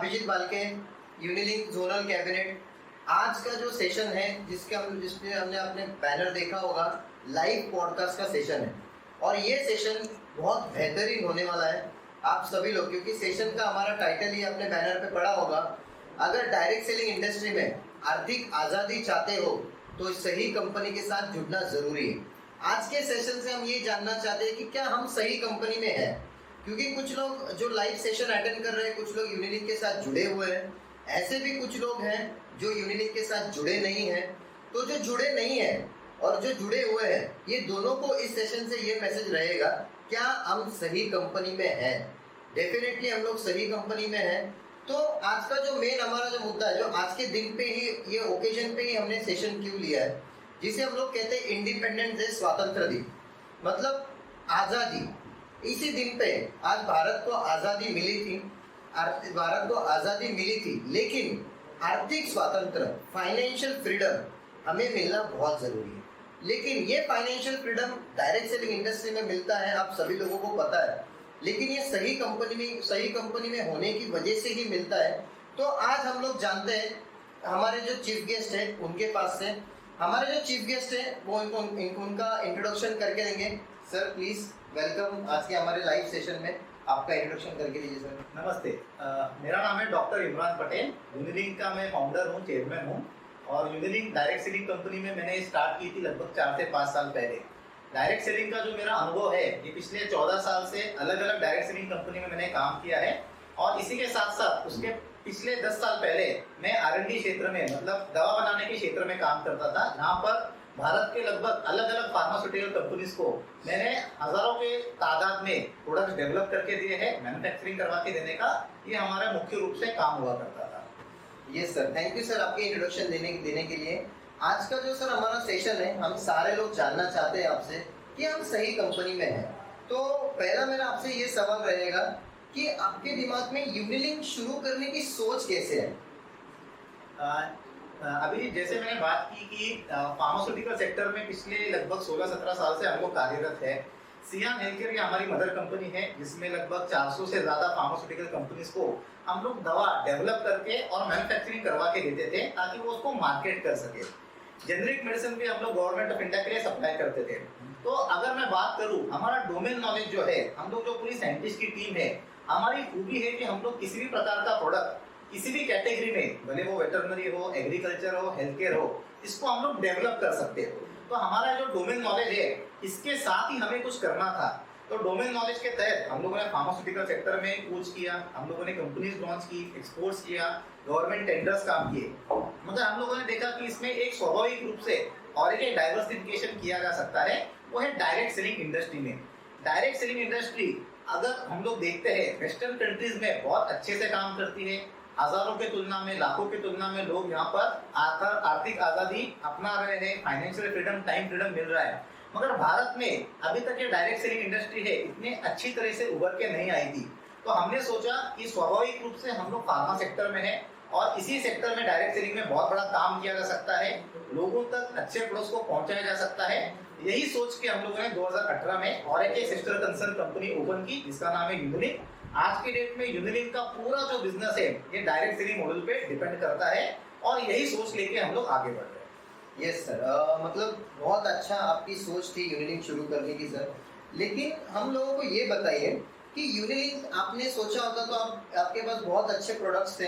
अभिजीत बालके, यूनिलिंक zonal cabinet. आज का जो सेशन है जिसपे हमने अपने बैनर देखा होगा, लाइव पॉडकास्ट का सेशन है और ये सेशन बहुत बेहतरीन होने वाला है आप सभी लोग, क्योंकि सेशन का हमारा टाइटल ही अपने बैनर पे पड़ा होगा, अगर डायरेक्ट सेलिंग इंडस्ट्री में आर्थिक आज़ादी चाहते हो तो सही कंपनी के साथ जुड़ना जरूरी है। आज के सेशन से हम ये जानना चाहते हैं कि क्या हम सही कंपनी में हैं, क्योंकि कुछ लोग जो लाइव सेशन अटेंड कर रहे हैं, कुछ लोग यूनिलिंक के साथ जुड़े हुए हैं, ऐसे भी कुछ लोग हैं जो यूनिलिंक के साथ जुड़े नहीं हैं। तो जो जुड़े नहीं हैं और जो जुड़े हुए हैं, ये दोनों को इस सेशन से ये मैसेज रहेगा, क्या हम सही कंपनी में हैं? डेफिनेटली हम लोग सही कंपनी में हैं। तो आज का जो मेन हमारा जो मुद्दा है, जो आज के दिन पे ही, ये ओकेजन पे ही हमने सेशन क्यों लिया है, जिसे हम लोग कहते हैं इंडिपेंडेंस डे, स्वातंत्र दिन, मतलब आज़ादी। इसी दिन पे आज भारत को आज़ादी मिली थी, लेकिन आर्थिक स्वातंत्र, फाइनेंशियल फ्रीडम हमें मिलना बहुत ज़रूरी है। लेकिन ये financial freedom direct selling industry में मिलता है, आप सभी लोगों को पता है, लेकिन ये सही कंपनी में होने की वजह से ही मिलता है। तो आज हम लोग जानते हैं हमारे जो चीफ गेस्ट है उनके पास से, हमारे जो चीफ गेस्ट है वो उनका इंट्रोडक्शन करके देंगे। सर प्लीज वेलकम आज के हमारे लाइव सेशन में, आपका इंट्रोडक्शन करके दीजिए सर। नमस्ते, मेरा नाम है डॉक्टर इमरान पटेल। यूनिलिंक का मैं फाउंडर हूँ, चेयरमैन हूँ। और यूनिलिंक डायरेक्ट सेलिंग कंपनी में मैंने स्टार्ट की थी लगभग 4 से 5 साल पहले। डायरेक्ट सेलिंग का जो मेरा अनुभव है, ये पिछले 14 साल से अलग अलग डायरेक्ट सेलिंग कंपनी में मैंने काम किया है। और इसी के साथ साथ उसके पिछले 10 साल पहले मैं R&D क्षेत्र में, मतलब दवा बनाने के क्षेत्र में काम करता था, जहाँ पर भारत के लगभग अलग अलग फार्मास्यूटिकल कंपनीज को मैंने हजारों के तादाद में प्रोडक्ट्स डेवलप करके दिए हैं, मैन्युफैक्चरिंग करवा के देने का ये हमारा मुख्य रूप से काम हुआ करता था। Yes sir, thank you sir आपके इंट्रोडक्शन देने के लिए। आज का जो सर हमारा सेशन है, हम सारे लोग जानना चाहते हैं आपसे कि हम सही कंपनी में हैं। तो पहला मेरा आपसे ये सवाल रहेगा कि आपके दिमाग में यूनिलिंक शुरू करने की सोच कैसे है? अभी जैसे मैंने बात की कि फार्मास्यूटिकल सेक्टर में पिछले लगभग 16-17 साल से हम लोग कार्यरत है। सियान हेल्थकेयर की हमारी मदर कंपनी है, जिसमें लगभग 400 से ज़्यादा फार्मास्यूटिकल कंपनीज को हम लोग दवा डेवलप करके और मैन्युफैक्चरिंग करवा के देते थे, ताकि वो उसको मार्केट कर सके। जेनरिक मेडिसिन भी हम लोग गवर्नमेंट ऑफ इंडिया के लिए सप्लाई करते थे। तो अगर मैं बात करूं, हमारा डोमेन नॉलेज जो है, हम लोग जो पूरी साइंटिस्ट की टीम है, हमारी खूबी है कि हम लोग किसी भी प्रकार का प्रोडक्ट किसी भी कैटेगरी में, भले वो वेटरनरी हो, एग्रीकल्चर हो, हेल्थ केयर हो, इसको हम लोग डेवलप कर सकते हो। तो हमारा जो डोमेन नॉलेज है, इसके साथ ही हमें कुछ करना था। तो डोमेन नॉलेज के तहत हम लोगों ने फार्मास्यूटिकल सेक्टर में कूच किया, हम लोगों ने कंपनीज लॉन्च की, एक्सपोर्ट्स किया, गवर्नमेंट टेंडर्स काम किए। मगर हम लोगों ने देखा कि इसमें एक स्वाभाविक रूप से और एक डाइवर्सिफिकेशन किया जा सकता है, वो है डायरेक्ट सेलिंग इंडस्ट्री में। डायरेक्ट सेलिंग इंडस्ट्री अगर हम लोग देखते हैं, वेस्टर्न कंट्रीज में बहुत अच्छे से काम करती है। हजारों के तुलना में, लाखों की तुलना में लोग यहाँ पर आर्थिक आज़ादी अपना रहे हैं, फाइनेंशियल फ्रीडम, टाइम फ्रीडम मिल रहा है। मगर भारत में अभी तक ये डायरेक्ट सेलिंग इंडस्ट्री है, इतनी अच्छी तरह से उभर के नहीं आई थी। तो हमने सोचा कि स्वाभाविक रूप से हम लोग फार्मा सेक्टर में हैं और इसी सेक्टर में डायरेक्ट सेलिंग में बहुत बड़ा काम किया जा सकता है, लोगों तक अच्छे प्रोडक्ट्स को पहुंचाया जा सकता है। यही सोच के हम लोगों ने 2018 में और एक सिस्टर कंसर्न कंपनी ओपन की, जिसका नाम है यूनिलिंक। आज के डेट में यूनिलिंक का पूरा जो बिजनेस है, ये डायरेक्ट सेलिंग मॉडल पे डिपेंड करता है और यही सोच लेके हम लोग आगे बढ़ रहे हैं। यस सर, मतलब बहुत अच्छा आपकी सोच थी यूनिलिंक शुरू करने की सर। लेकिन हम लोगों को ये बताइए कि यूनिलिंक आपने सोचा होता तो आपके पास बहुत अच्छे प्रोडक्ट्स थे,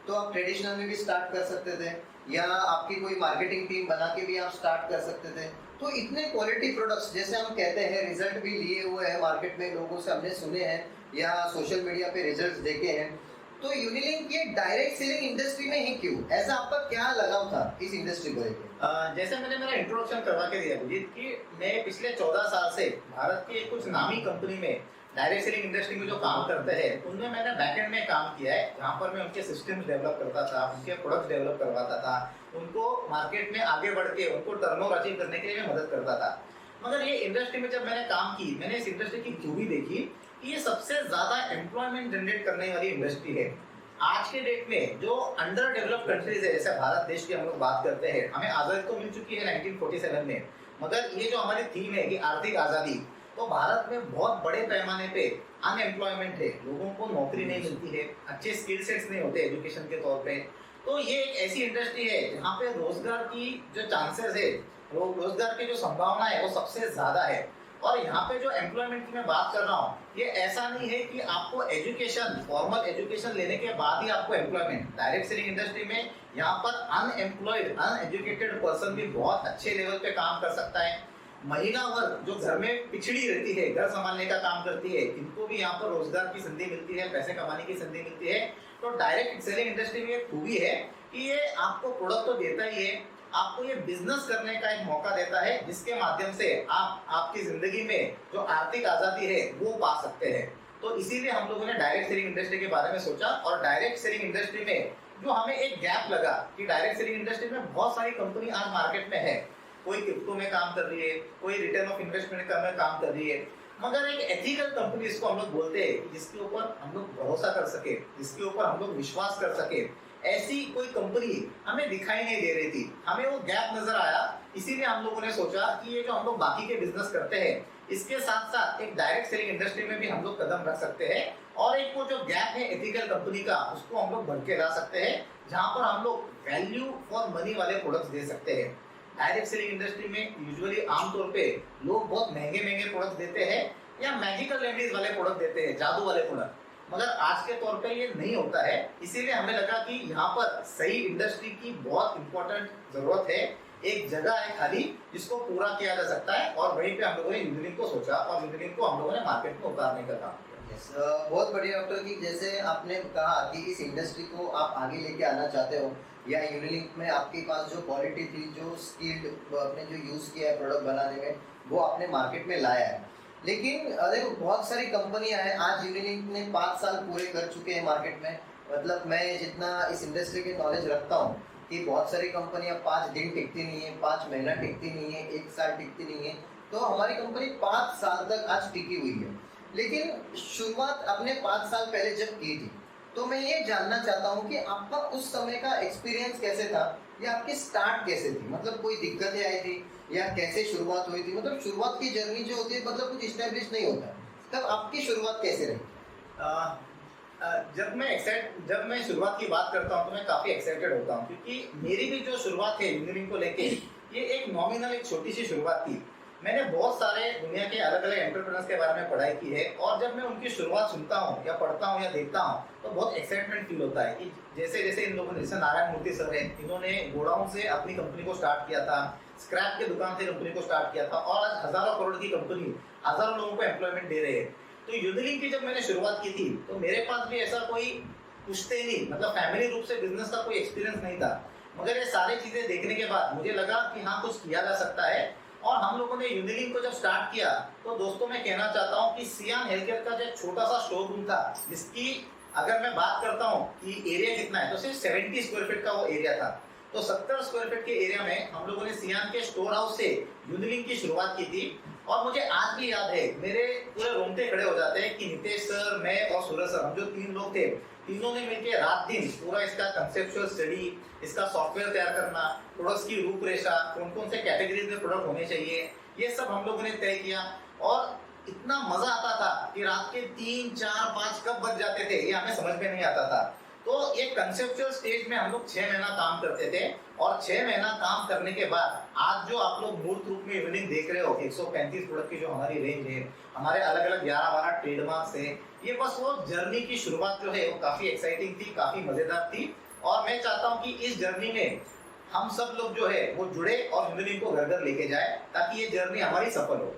तो आप ट्रेडिशनल में भी स्टार्ट कर सकते थे, या आपकी कोई मार्केटिंग टीम बना के भी आप स्टार्ट कर सकते थे। तो इतने क्वालिटी प्रोडक्ट्स, जैसे हम कहते हैं, रिजल्ट भी लिए हुए हैं मार्केट में, लोगों से हमने सुने हैं या सोशल मीडिया पे रिजल्ट्स देखे हैं, तो यूनिलिंक ये डायरेक्ट सेलिंग इंडस्ट्री में ही क्यों? ऐसा आपका क्या लगाव था इस इंडस्ट्री को लेकर? जैसे मैंने मेरा इंट्रोडक्शन करवा के दिया अभिजीत, कि मैं पिछले 14 साल से भारत की कुछ नामी कंपनी में डायरेक्ट सेलिंग इंडस्ट्री में जो काम करते हैं, उनमें मैंने बैकएंड में काम किया है, जहाँ पर मैं उनके सिस्टम्स डेवलप करता था, उनके प्रोडक्ट्स डेवलप करवाता था, उनको मार्केट में आगे बढ़ के उनको टर्नओवर अचीव करने के लिए मैं मदद करता था। मगर ये इंडस्ट्री में जब मैंने काम की, मैंने इस इंडस्ट्री की खूबी देखी कि ये सबसे ज्यादा एम्प्लॉयमेंट जनरेट करने वाली इंडस्ट्री है। आज के डेट में जो अंडर डेवलप्ड कंट्रीज है, जैसे भारत देश की हम लोग बात करते हैं, हमें आजादी तो मिल चुकी है 1947 में, मगर ये जो हमारी थीम है कि आर्थिक आज़ादी, तो भारत में बहुत बड़े पैमाने पे अनएम्प्लॉयमेंट है, लोगों को नौकरी नहीं मिलती है, अच्छे स्किल सेट्स नहीं होते एजुकेशन के तौर पे। तो ये एक ऐसी इंडस्ट्री है जहाँ पे रोजगार की जो चांसेस है, रोजगार की जो संभावना है वो सबसे ज्यादा है। और यहाँ पे जो एम्प्लॉयमेंट की मैं बात कर रहा हूँ, ये ऐसा नहीं है कि आपको एजुकेशन, फॉर्मल एजुकेशन लेने के बाद ही आपको एम्प्लॉयमेंट। डायरेक्ट सेलिंग इंडस्ट्री में यहाँ पर अनएम्प्लॉयड, अनएजुकेटेड पर्सन भी बहुत अच्छे लेवल पे काम कर सकता है। महिला वर्ग जो घर में पिछड़ी रहती है, घर संभालने का काम करती है, इनको भी यहाँ पर रोजगार की संधि मिलती है, पैसे कमाने की संधि मिलती है। तो डायरेक्ट सेलिंग इंडस्ट्री में एक खूबी है कि ये आपको प्रोडक्ट तो देता ही है, आपको ये बिजनेस करने का एक मौका देता है, जिसके माध्यम से आप आपकी जिंदगी में जो आर्थिक आजादी है वो पा सकते हैं। तो इसीलिए हम लोगों ने डायरेक्ट सेलिंग इंडस्ट्री के बारे में सोचा। और डायरेक्ट सेलिंग इंडस्ट्री में जो हमें एक गैप लगा कि डायरेक्ट सेलिंग इंडस्ट्री में बहुत सारी कंपनी आज मार्केट में है, कोई क्रिप्टो में काम कर रही है, कोई रिटर्न ऑफ इन्वेस्टमेंट करने में काम कर रही है, मगर एक एथिकल कंपनी इसको हम लोग बोलते हैं, जिसके ऊपर हम लोग भरोसा कर सके, जिसके ऊपर हम लोग विश्वास कर सके, ऐसी कोई कंपनी हमें दिखाई नहीं दे रही थी। हमें वो गैप नजर आया, इसीलिए हम लोगों ने सोचा कि ये जो हम लोग बाकी के बिजनेस करते हैं, इसके साथ साथ एक डायरेक्ट सेलिंग इंडस्ट्री में भी हम लोग कदम रख सकते हैं, और एक वो जो गैप है एथिकल कंपनी का, उसको हम लोग भर के ला सकते हैं, जहां पर हम लोग वैल्यू फॉर मनी वाले प्रोडक्ट्स दे सकते हैं। डायरेक्ट सेलिंग इंडस्ट्री में यूजुअली आमतौर पे लोग बहुत महंगे महंगे प्रोडक्ट देते हैं या मैजिकल रेमेडीज वाले प्रोडक्ट देते हैं, जादू वाले प्रोडक्ट, मगर आज के तौर पे ये नहीं होता है। इसीलिए हमें लगा कि यहाँ पर सही इंडस्ट्री की बहुत इंपॉर्टेंट जरूरत है, एक जगह है खाली जिसको पूरा किया जा सकता है, और वहीं पे हम लोगों ने यूनिलिंक को सोचा और यूनिलिंक को हम लोगों ने मार्केट में उतारने का काम किया। बहुत बढ़िया डॉक्टर कि जैसे आपने कहा कि इस इंडस्ट्री को आप आगे लेके आना चाहते हो, या यूनिलिंक में आपके पास जो क्वालिटी थी, जो स्किल्ड आपने जो यूज़ किया है प्रोडक्ट बनाने में, वो आपने मार्केट में लाया है। लेकिन देखो बहुत सारी कंपनियां हैं, आज यूनिलिंक ने 5 साल पूरे कर चुके हैं मार्केट में। मतलब मैं जितना इस इंडस्ट्री की नॉलेज रखता हूँ कि बहुत सारी कंपनियां 5 दिन टिकती नहीं है, 5 महीना टिकती नहीं है, 1 साल टिकती नहीं है, तो हमारी कंपनी 5 साल तक आज टिकी हुई है। लेकिन शुरुआत आपने 5 साल पहले जब की थी, तो मैं ये जानना चाहता हूँ कि आपका उस समय का एक्सपीरियंस कैसे था, या आपकी स्टार्ट कैसे थी, मतलब कोई दिक्कतें आई थी या कैसे शुरुआत हुई थी? मतलब शुरुआत की जर्नी जो होती है, मतलब कुछ इस्टेब्लिश नहीं होता, तब आपकी शुरुआत कैसे रही? जब मैं शुरुआत की बात करता हूँ तो मैं काफी एक्साइटेड होता हूँ, क्योंकि मेरी भी जो शुरुआत है यूनिलिंक को लेके, ये एक नॉमिनल, एक छोटी सी शुरुआत थी। मैंने बहुत सारे दुनिया के अलग अलग एंटरप्रेन्योर्स के बारे में पढ़ाई की है, और जब मैं उनकी शुरुआत सुनता हूँ या पढ़ता हूँ या देखता हूँ तो बहुत एक्साइटमेंट फील होता है कि जैसे जैसे इन लोगों ने, जैसे नारायण मूर्ति सर है, इन्होंने गोडाउन से अपनी कंपनी को स्टार्ट किया था, स्क्रैप के दुकान से कंपनी को स्टार्ट किया था, और आज हजारों करोड़ की कंपनी हजारों लोगों को एम्प्लॉयमेंट दे रहे हैं। तो यूनिलिंक की जब मैंने शुरुआत की थी तो मेरे पास भी ऐसा कोई पूछते नहीं, मतलब फैमिली रूप से बिजनेस का कोई एक्सपीरियंस नहीं था, मगर ये सारी चीजें देखने के बाद मुझे लगा कि हाँ कुछ किया जा सकता है। और हम लोगों ने यूनिलिंक को जब स्टार्ट किया तो दोस्तों मैं कहना चाहता हूँ कि सियान हेल्थकेयर का जो छोटा सा शोरूम था, जिसकी अगर मैं बात करता हूँ कि एरिया कितना है, तो सिर्फ 70 स्क्वायर फीट का वो एरिया था। तो 70 स्क्वायर फीट के एरिया में हम लोगों ने सियान के स्टोर हाउस से यूनिलिंक की शुरुआत की थी। और मुझे आज भी याद है, मेरे पूरे रोंगटे खड़े हो जाते हैं कि नितेश सर, मैं और सूरज सर, हम जो 3 लोग थे, तीनों ने मिलकर रात दिन पूरा इसका कंसेप्चुअल स्टडी, इसका सॉफ्टवेयर तैयार करना, प्रोडक्ट्स की रूपरेखा, कौन कौन से कैटेगरीज में प्रोडक्ट होने चाहिए, ये सब हम लोगों ने तय किया। और इतना मजा आता था कि रात के 3, 4, 5 कब बज जाते थे ये हमें समझ में नहीं आता था। तो ये कंसेप्चुअल स्टेज में हम लोग 6 महीना काम करते थे, और 6 महीना काम करने के बाद आज जो आप लोग मूर्त रूप में यूनिलिंक देख रहे हो, 135 प्रोडक्ट की जो हमारी रेंज है, हमारे अलग अलग 11-12 ट्रेडमार्क्स है, ये बस वो जर्नी की शुरुआत जो है वो काफी एक्साइटिंग थी, काफी मजेदार थी। और मैं चाहता हूँ कि इस जर्नी में हम सब लोग जो है वो जुड़े और यूनिलिंक को घर घर लेके जाए, ताकि ये जर्नी हमारी सफल हो।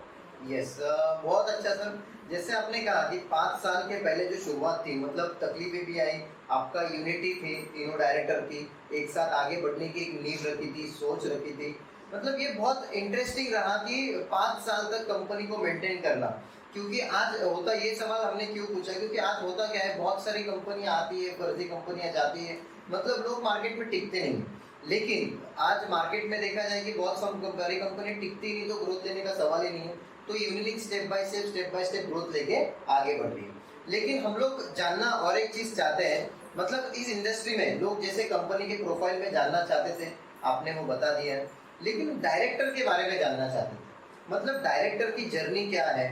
यस, बहुत अच्छा सर। जैसे आपने कहा कि 5 साल के पहले जो शुरुआत थी, मतलब तकलीफें भी आई, आपका यूनिटी थी, तीनों डायरेक्टर की एक साथ आगे बढ़ने की एक नींव रखी थी, सोच रखी थी। मतलब ये बहुत इंटरेस्टिंग रहा कि 5 साल तक कंपनी को मेंटेन करना। क्योंकि आज होता, ये सवाल हमने क्यों पूछा, क्योंकि आज होता क्या है, बहुत सारी कंपनियां आती है, फर्जी कंपनियां जाती है, मतलब लोग मार्केट में टिकते नहीं। लेकिन आज मार्केट में देखा जाए कि बहुत सारी कंपनी टिकती नहीं, तो ग्रोथ लेने का सवाल ही नहीं है। तो यूनिलिंक स्टेप बाय स्टेप ग्रोथ लेके आगे बढ़ रही है। लेकिन हम लोग जानना और एक चीज चाहते हैं, मतलब इस इंडस्ट्री में लोग जैसे कंपनी के प्रोफाइल में जानना चाहते थे, आपने वो बता दिया है, लेकिन डायरेक्टर के बारे में जानना चाहते थे। मतलब डायरेक्टर की जर्नी क्या है,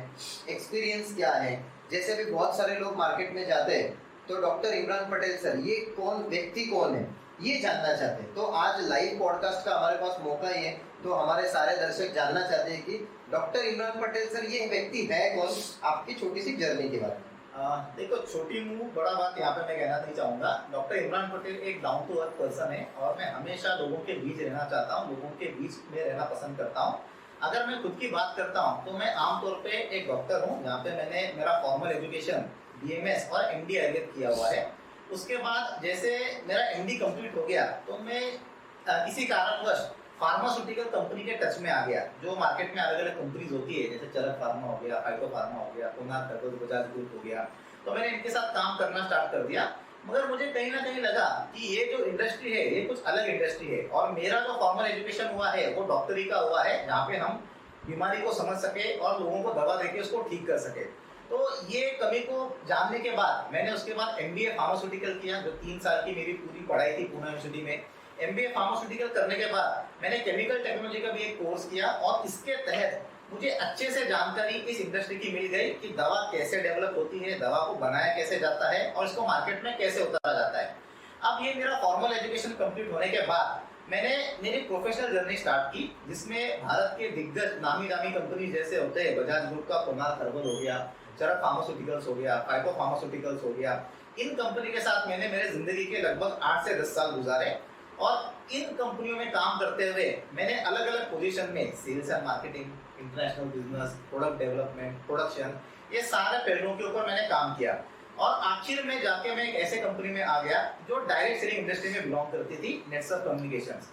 एक्सपीरियंस क्या है। जैसे अभी बहुत सारे लोग मार्केट में जाते हैं तो डॉक्टर इमरान पटेल सर ये कौन व्यक्ति कौन है ये जानना चाहते हैं। तो आज लाइव पॉडकास्ट का हमारे पास मौका ही है, तो हमारे सारे दर्शक जानना चाहते हैं कि डॉक्टर इमरान पटेल सर ये व्यक्ति है कौन, आपकी छोटी सी जर्नी के बारे में। देखो, छोटी मुंह बड़ा बात यहाँ पे मैं कहना नहीं चाहूंगा। डॉक्टर इमरान पटेल एक डाउन टू अर्थ पर्सन है और मैं हमेशा लोगों के बीच रहना चाहता हूँ, लोगों के बीच में रहना पसंद करता हूँ। अगर मैं खुद की बात करता हूँ तो मैं आमतौर पे एक डॉक्टर हूँ जहाँ पे मैंने मेरा फॉर्मल एजुकेशन BMS और MD आयुर्वेद किया हुआ है। उसके बाद जैसे मेरा MD कंप्लीट हो गया तो मैं किसी कारणवश फार्मास्यूटिकल कंपनी के टच में आ गया। जो मार्केट में अलग अलग कंपनीज होती है, जैसे चरक फार्मा हो गया, फाइटो फार्मा हो गया, कोनार्क कर्बल, बजाज ग्रुप हो गया, तो मैंने इनके साथ काम करना स्टार्ट कर दिया। मगर मुझे कहीं ना कहीं लगा कि ये जो इंडस्ट्री है ये कुछ अलग इंडस्ट्री है और मेरा जो फॉर्मल एजुकेशन हुआ है वो डॉक्टरी का हुआ है, जहाँ पे हम बीमारी को समझ सके और लोगों को दवा देके उसको ठीक कर सके। तो ये कमी को जानने के बाद मैंने उसके बाद MBA फार्मास्यूटिकल किया, जो 3 साल की मेरी पूरी पढ़ाई थी पूना यूनिवर्सिटी में। MBA फार्मास्यूटिकल करने के बाद मैंने केमिकल टेक्नोलॉजी का भी एक कोर्स किया और इसके तहत मुझे अच्छे से जानकारी इस इंडस्ट्री की मिल गई कि दवा कैसे डेवलप होती है, दवा को बनाया कैसे जाता है और इसको मार्केट में कैसे उतारा जाता है। अब ये मेरा फॉर्मल एजुकेशन कंप्लीट होने के बाद मैंने मेरी प्रोफेशनल जर्नी स्टार्ट की, जिसमें भारत के दिग्गज नामी दामी कंपनी जैसे होते हैं, बजाज ग्रुप का कोनार्क कर्बल हो गया, चरक फार्मास्यूटिकल्स हो गया, फाइटो फार्मास्यूटिकल्स हो गया, इन कंपनी के साथ मैंने मेरे जिंदगी के लगभग 8 से 10 साल गुजारे। और इन कंपनियों में काम करते हुए मैंने अलग अलग पोजीशन में sales and marketing, international business, product development, production, ये सारे पहलुओं के ऊपर मैंने काम किया। और आखिर में जाके मैं एक ऐसे कंपनी में आ गया जो डायरेक्ट सेलिंग इंडस्ट्री में बिलोंग करती थी, नेटसर्फ कम्युनिकेशंस।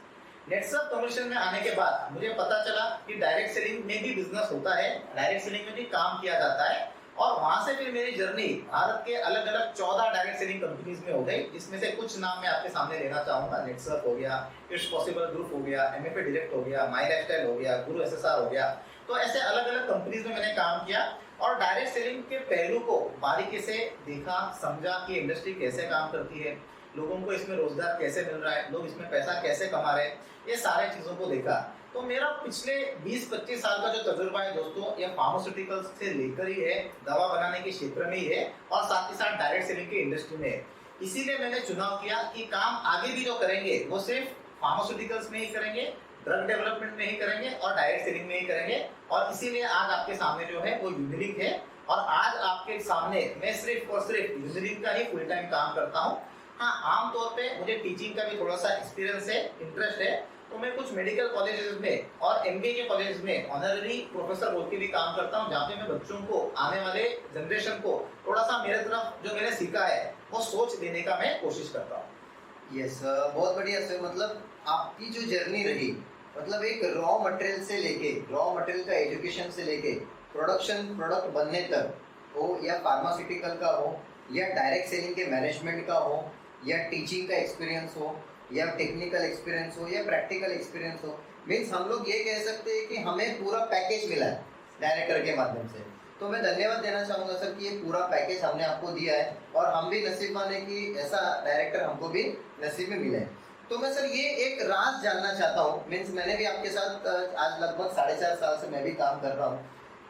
नेटसर्फ कम्युनिकेशन में आने के बाद मुझे पता चला कि डायरेक्ट सेलिंग में भी बिजनेस होता है, डायरेक्ट सेलिंग में भी काम किया जाता है। और वहां से फिर मेरी जर्नी भारत के अलग अलग 14 डायरेक्ट सेलिंग कंपनीज में हो गई, जिसमें से कुछ नाम मैं आपके सामने लेना चाहूंगा। नेटसर्फ हो गया, इट्स पॉसिबल ग्रुप हो गया, MFA डायरेक्ट हो गया, माई लाइफस्टाइल हो गया, गुरु SSR हो गया। तो ऐसे अलग अलग कंपनीज में मैंने काम किया और डायरेक्ट सेलिंग के पहलू को बारीकी से देखा, समझा कि इंडस्ट्री कैसे काम करती है, लोगों को इसमें रोजगार कैसे मिल रहा है, लोग इसमें पैसा कैसे कमा रहे हैं, ये सारे चीजों को देखा। तो मेरा पिछले 20-25 साल का जो तजुर्बा है दोस्तों, ये फार्मास्यूटिकल्स से लेकर ही है, दवा बनाने के क्षेत्र में ही है और साथ ही साथ डायरेक्ट सेलिंग की इंडस्ट्री में है। इसीलिए मैंने चुनाव किया कि काम आगे भी जो करेंगे वो सिर्फ फार्मास्यूटिकल्स में ही करेंगे, ड्रग डेवलपमेंट में ही करेंगे और डायरेक्ट सेलिंग में ही करेंगे। और इसीलिए आज आपके सामने जो है वो यूनिलिंक है और आज आपके सामने मैं सिर्फ और सिर्फ यूनिलिंक का ही फुल टाइम काम करता हूँ। हाँ, आमतौर पे मुझे टीचिंग का भी थोड़ा सा एक्सपीरियंस है, इंटरेस्ट है, तो मैं कुछ मेडिकल कॉलेजेस में और MBA के कॉलेज में ऑनररी प्रोफेसर बोल के भी काम करता हूँ, जहाँ पे मैं बच्चों को, आने वाले जनरेशन को थोड़ा सा मेरे तरफ जो मैंने सीखा है वो सोच देने का मैं कोशिश करता हूँ। यस, बहुत बढ़िया सर। मतलब आपकी जो जर्नी रही, मतलब एक रॉ मटेरियल से लेके, रॉ मटेरियल का एजुकेशन से लेके प्रोडक्शन, प्रोडक्ट बनने तक हो, या फार्मास्यूटिकल का हो, या डायरेक्ट सेलिंग के मैनेजमेंट का हो, या टीचिंग का एक्सपीरियंस हो, या टेक्निकल एक्सपीरियंस हो, या प्रैक्टिकल एक्सपीरियंस हो, मीन्स हम लोग ये कह सकते हैं कि हमें पूरा पैकेज मिला है डायरेक्टर के माध्यम से। तो मैं धन्यवाद देना चाहूँगा सर कि ये पूरा पैकेज हमने आपको दिया है और हम भी नसीबवान है कि ऐसा डायरेक्टर हमको भी नसीब में मिला है। तो मैं सर ये एक राज जानना चाहता हूँ, मीन्स मैंने भी आपके साथ आज लगभग 4.5 साल से मैं भी काम कर रहा हूँ।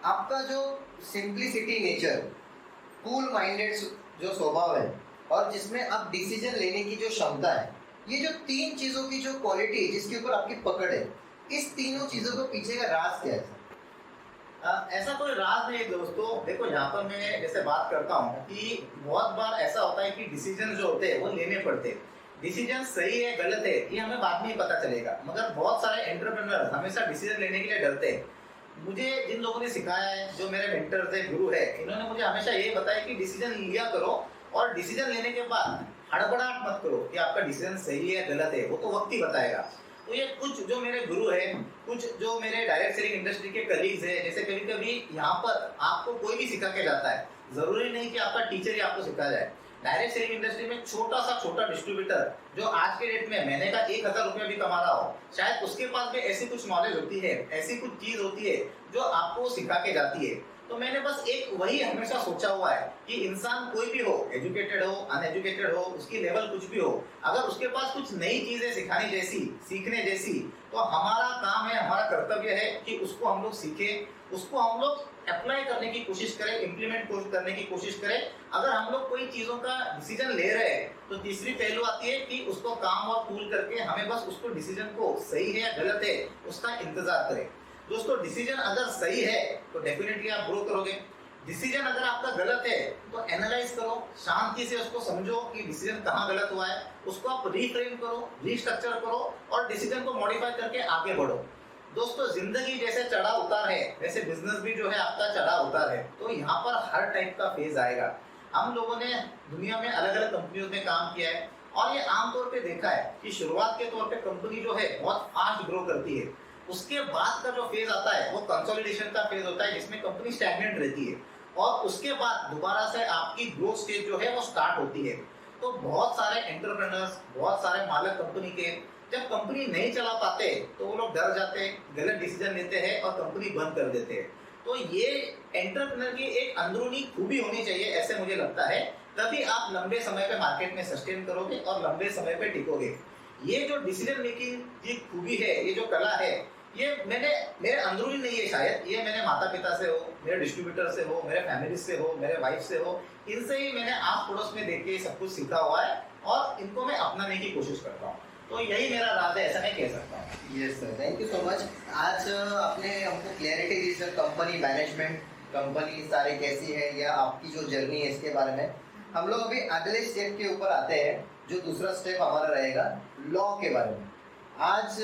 आपका जो सिंप्लिसिटी नेचर, कूल माइंडेड जो स्वभाव है और जिसमें आप डिसीजन लेने की जो क्षमता है, ये जो 3 चीज़ों की जो क्वालिटी जिसके ऊपर आपकी पकड़ है, इस तीनों चीज़ों के पीछे का राज क्या है? ऐसा कोई राज नहीं दोस्तों। देखो, यहाँ पर मैं जैसे बात करता हूँ कि बहुत बार ऐसा होता है कि डिसीजन जो होते हैं वो लेने पड़ते हैं। डिसीजन सही है गलत है ये हमें बाद में ही पता चलेगा, मगर बहुत सारे एंटरप्रेन्योर हमेशा डिसीजन लेने के लिए डरते हैं। मुझे जिन लोगों ने सिखाया है, जो मेरे मेंटर्स है, गुरु है, इन्होंने मुझे हमेशा ये बताया कि डिसीजन लिया करो और डिसीजन लेने के बाद हड़बड़ाहट मत करो कि आपका डिसीजन सही है गलत है, वो तो वक्त ही बताएगा। तो ये कुछ जो मेरे गुरु हैं, कुछ जो मेरे डायरेक्ट सेलिंग इंडस्ट्री के कलीग्स हैं, जैसे कभी कभी यहाँ पर आपको कोई भी सिखा के जाता है, जरूरी नहीं कि आपका टीचर ही आपको सिखा जाए। डायरेक्ट सेलिंग इंडस्ट्री में छोटा डिस्ट्रीब्यूटर जो आज के डेट में महीने का 1000 रुपया भी कमा रहा हो, शायद उसके पास भी ऐसी कुछ नॉलेज होती है, ऐसी कुछ चीज होती है जो आपको सिखा के जाती है। तो मैंने बस एक वही हमेशा सोचा हुआ है कि इंसान कोई भी हो, एजुकेटेड हो, अनएजुकेटेड हो, उसकी लेवल कुछ भी हो, अगर उसके पास कुछ नई चीजें सिखाने जैसी, सीखने जैसी, तो हमारा काम है, हमारा कर्तव्य है कि उसको हम लोग सीखें, उसको हम लोग अप्लाई करने की कोशिश करें, इम्प्लीमेंट करने की कोशिश करें। अगर हम लोग कोई चीजों का डिसीजन ले रहे हैं तो तीसरी पहलू आती है कि उसको काम और कूल करके हमें बस उसको डिसीजन को सही है या गलत है उसका इंतजार करें। दोस्तों डिसीजन अगर सही है तो डेफिनेटली आप ग्रो करोगे, डिसीजन अगर आपका गलत है तो एनालाइज करो, शांति से उसको समझो कि डिसीजन कहाँ गलत हुआ है, उसको आप रीफ्रेम करो, रीस्ट्रक्चर करो और डिसीजन को मॉडिफाई करके आगे बढ़ो। दोस्तों जिंदगी जैसे चढ़ाव उतार है वैसे बिजनेस भी जो है आपका चढ़ाव उतार है। तो यहाँ पर हर टाइप का फेज आएगा। हम लोगों ने दुनिया में अलग अलग कंपनियों में काम किया है और ये आमतौर पे देखा है कि शुरुआत के तौर पे कंपनी जो है बहुत फास्ट ग्रो करती है, उसके बाद का जो फेज आता है वो कंसोलिडेशन का फेज होता है जिसमें कंपनी स्टैग्नेंट रहती है और उसके बाद दोबारा से आपकी ग्रोथ स्टेज जो है वो स्टार्ट होती है। तो बहुत सारे एंटरप्रेन्योर्स, बहुत सारे मालिक कंपनी के जब कंपनी नहीं चला पाते तो वो लोग डर जाते हैं, गलत डिसीजन लेते हैं और कंपनी बंद कर देते हैं। तो ये एंटरप्रेन्योर की एक अंदरूनी खूबी होनी चाहिए ऐसे मुझे लगता है, तभी आप लंबे समय पे मार्केट में सस्टेन करोगे और लंबे समय पे टिकोगे। ये जो डिसीजन मेकिंग की खूबी है, ये जो कला है, ये मेरे अंदरूनी नहीं है शायद, ये मैंने माता पिता से हो, मेरे डिस्ट्रीब्यूटर से हो, मेरे फैमिली से हो, मेरे वाइफ से हो, इनसे ही मैंने आस पड़ोस में देख के सब कुछ सीखा हुआ है और इनको मैं अपनाने की कोशिश करता हूँ। तो यही मेरा राज है, ऐसा मैं कह सकता हूँ। Yes sir, thank you so much. आज आपने हमको क्लैरिटी दी सर, कंपनी मैनेजमेंट, कंपनी सारे कैसी है या आपकी जो जर्नी है इसके बारे में। हम लोग अभी अगले स्टेप के ऊपर आते हैं, जो दूसरा स्टेप हमारा रहेगा लॉ के बारे में। आज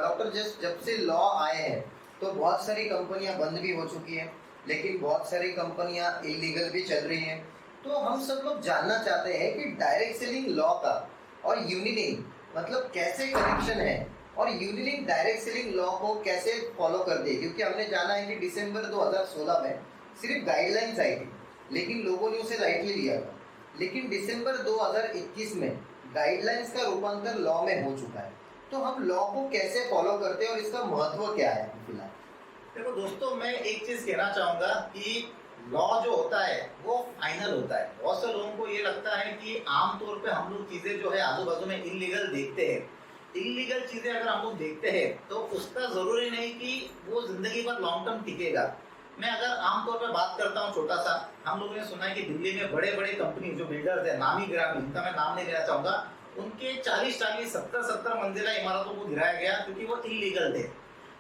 डॉक्टर जब से लॉ आए हैं तो बहुत सारी कंपनियां बंद भी हो चुकी हैं, लेकिन बहुत सारी कंपनियां इलीगल भी चल रही हैं। तो हम सब लोग जानना चाहते हैं कि डायरेक्ट सेलिंग लॉ का और यूनिलिंक मतलब कैसे कनेक्शन है और यूनिलिंक डायरेक्ट सेलिंग लॉ को कैसे फॉलो कर दे, क्योंकि हमने जाना है कि दिसंबर 2016 में सिर्फ गाइडलाइंस आई थी लेकिन लोगों ने उसे लाइटली लिया था, लेकिन दिसंबर 2021 में गाइडलाइंस का रूपांतर लॉ में हो चुका है। तो हम लॉ को कैसे फॉलो करते हैं और इसका महत्व क्या है फिलहाल? देखो दोस्तों, मैं एक चीज कहना चाहूंगा कि लॉ जो होता है वो फाइनल होता है। बहुत से लोगों को ये लगता है कि आमतौर पे हम लोग चीजें जो है आजू बाजू में इलीगल देखते हैं। इलीगल चीजें अगर हम लोग देखते हैं तो उसका जरूरी नहीं कि वो जिंदगी भर लॉन्ग टर्म टिकेगा। मैं अगर आमतौर पे बात करता हूँ छोटा सा, हम लोगों ने सुना है कि दिल्ली में बड़े बड़े कंपनी जो बिल्डर्स है, नामी गिरामी, इनका मैं नाम नहीं लेना चाहूंगा, उनके 40-40, 70-70 मंजिला इमारतों को गिराया गया क्योंकि वो इलीगल थे।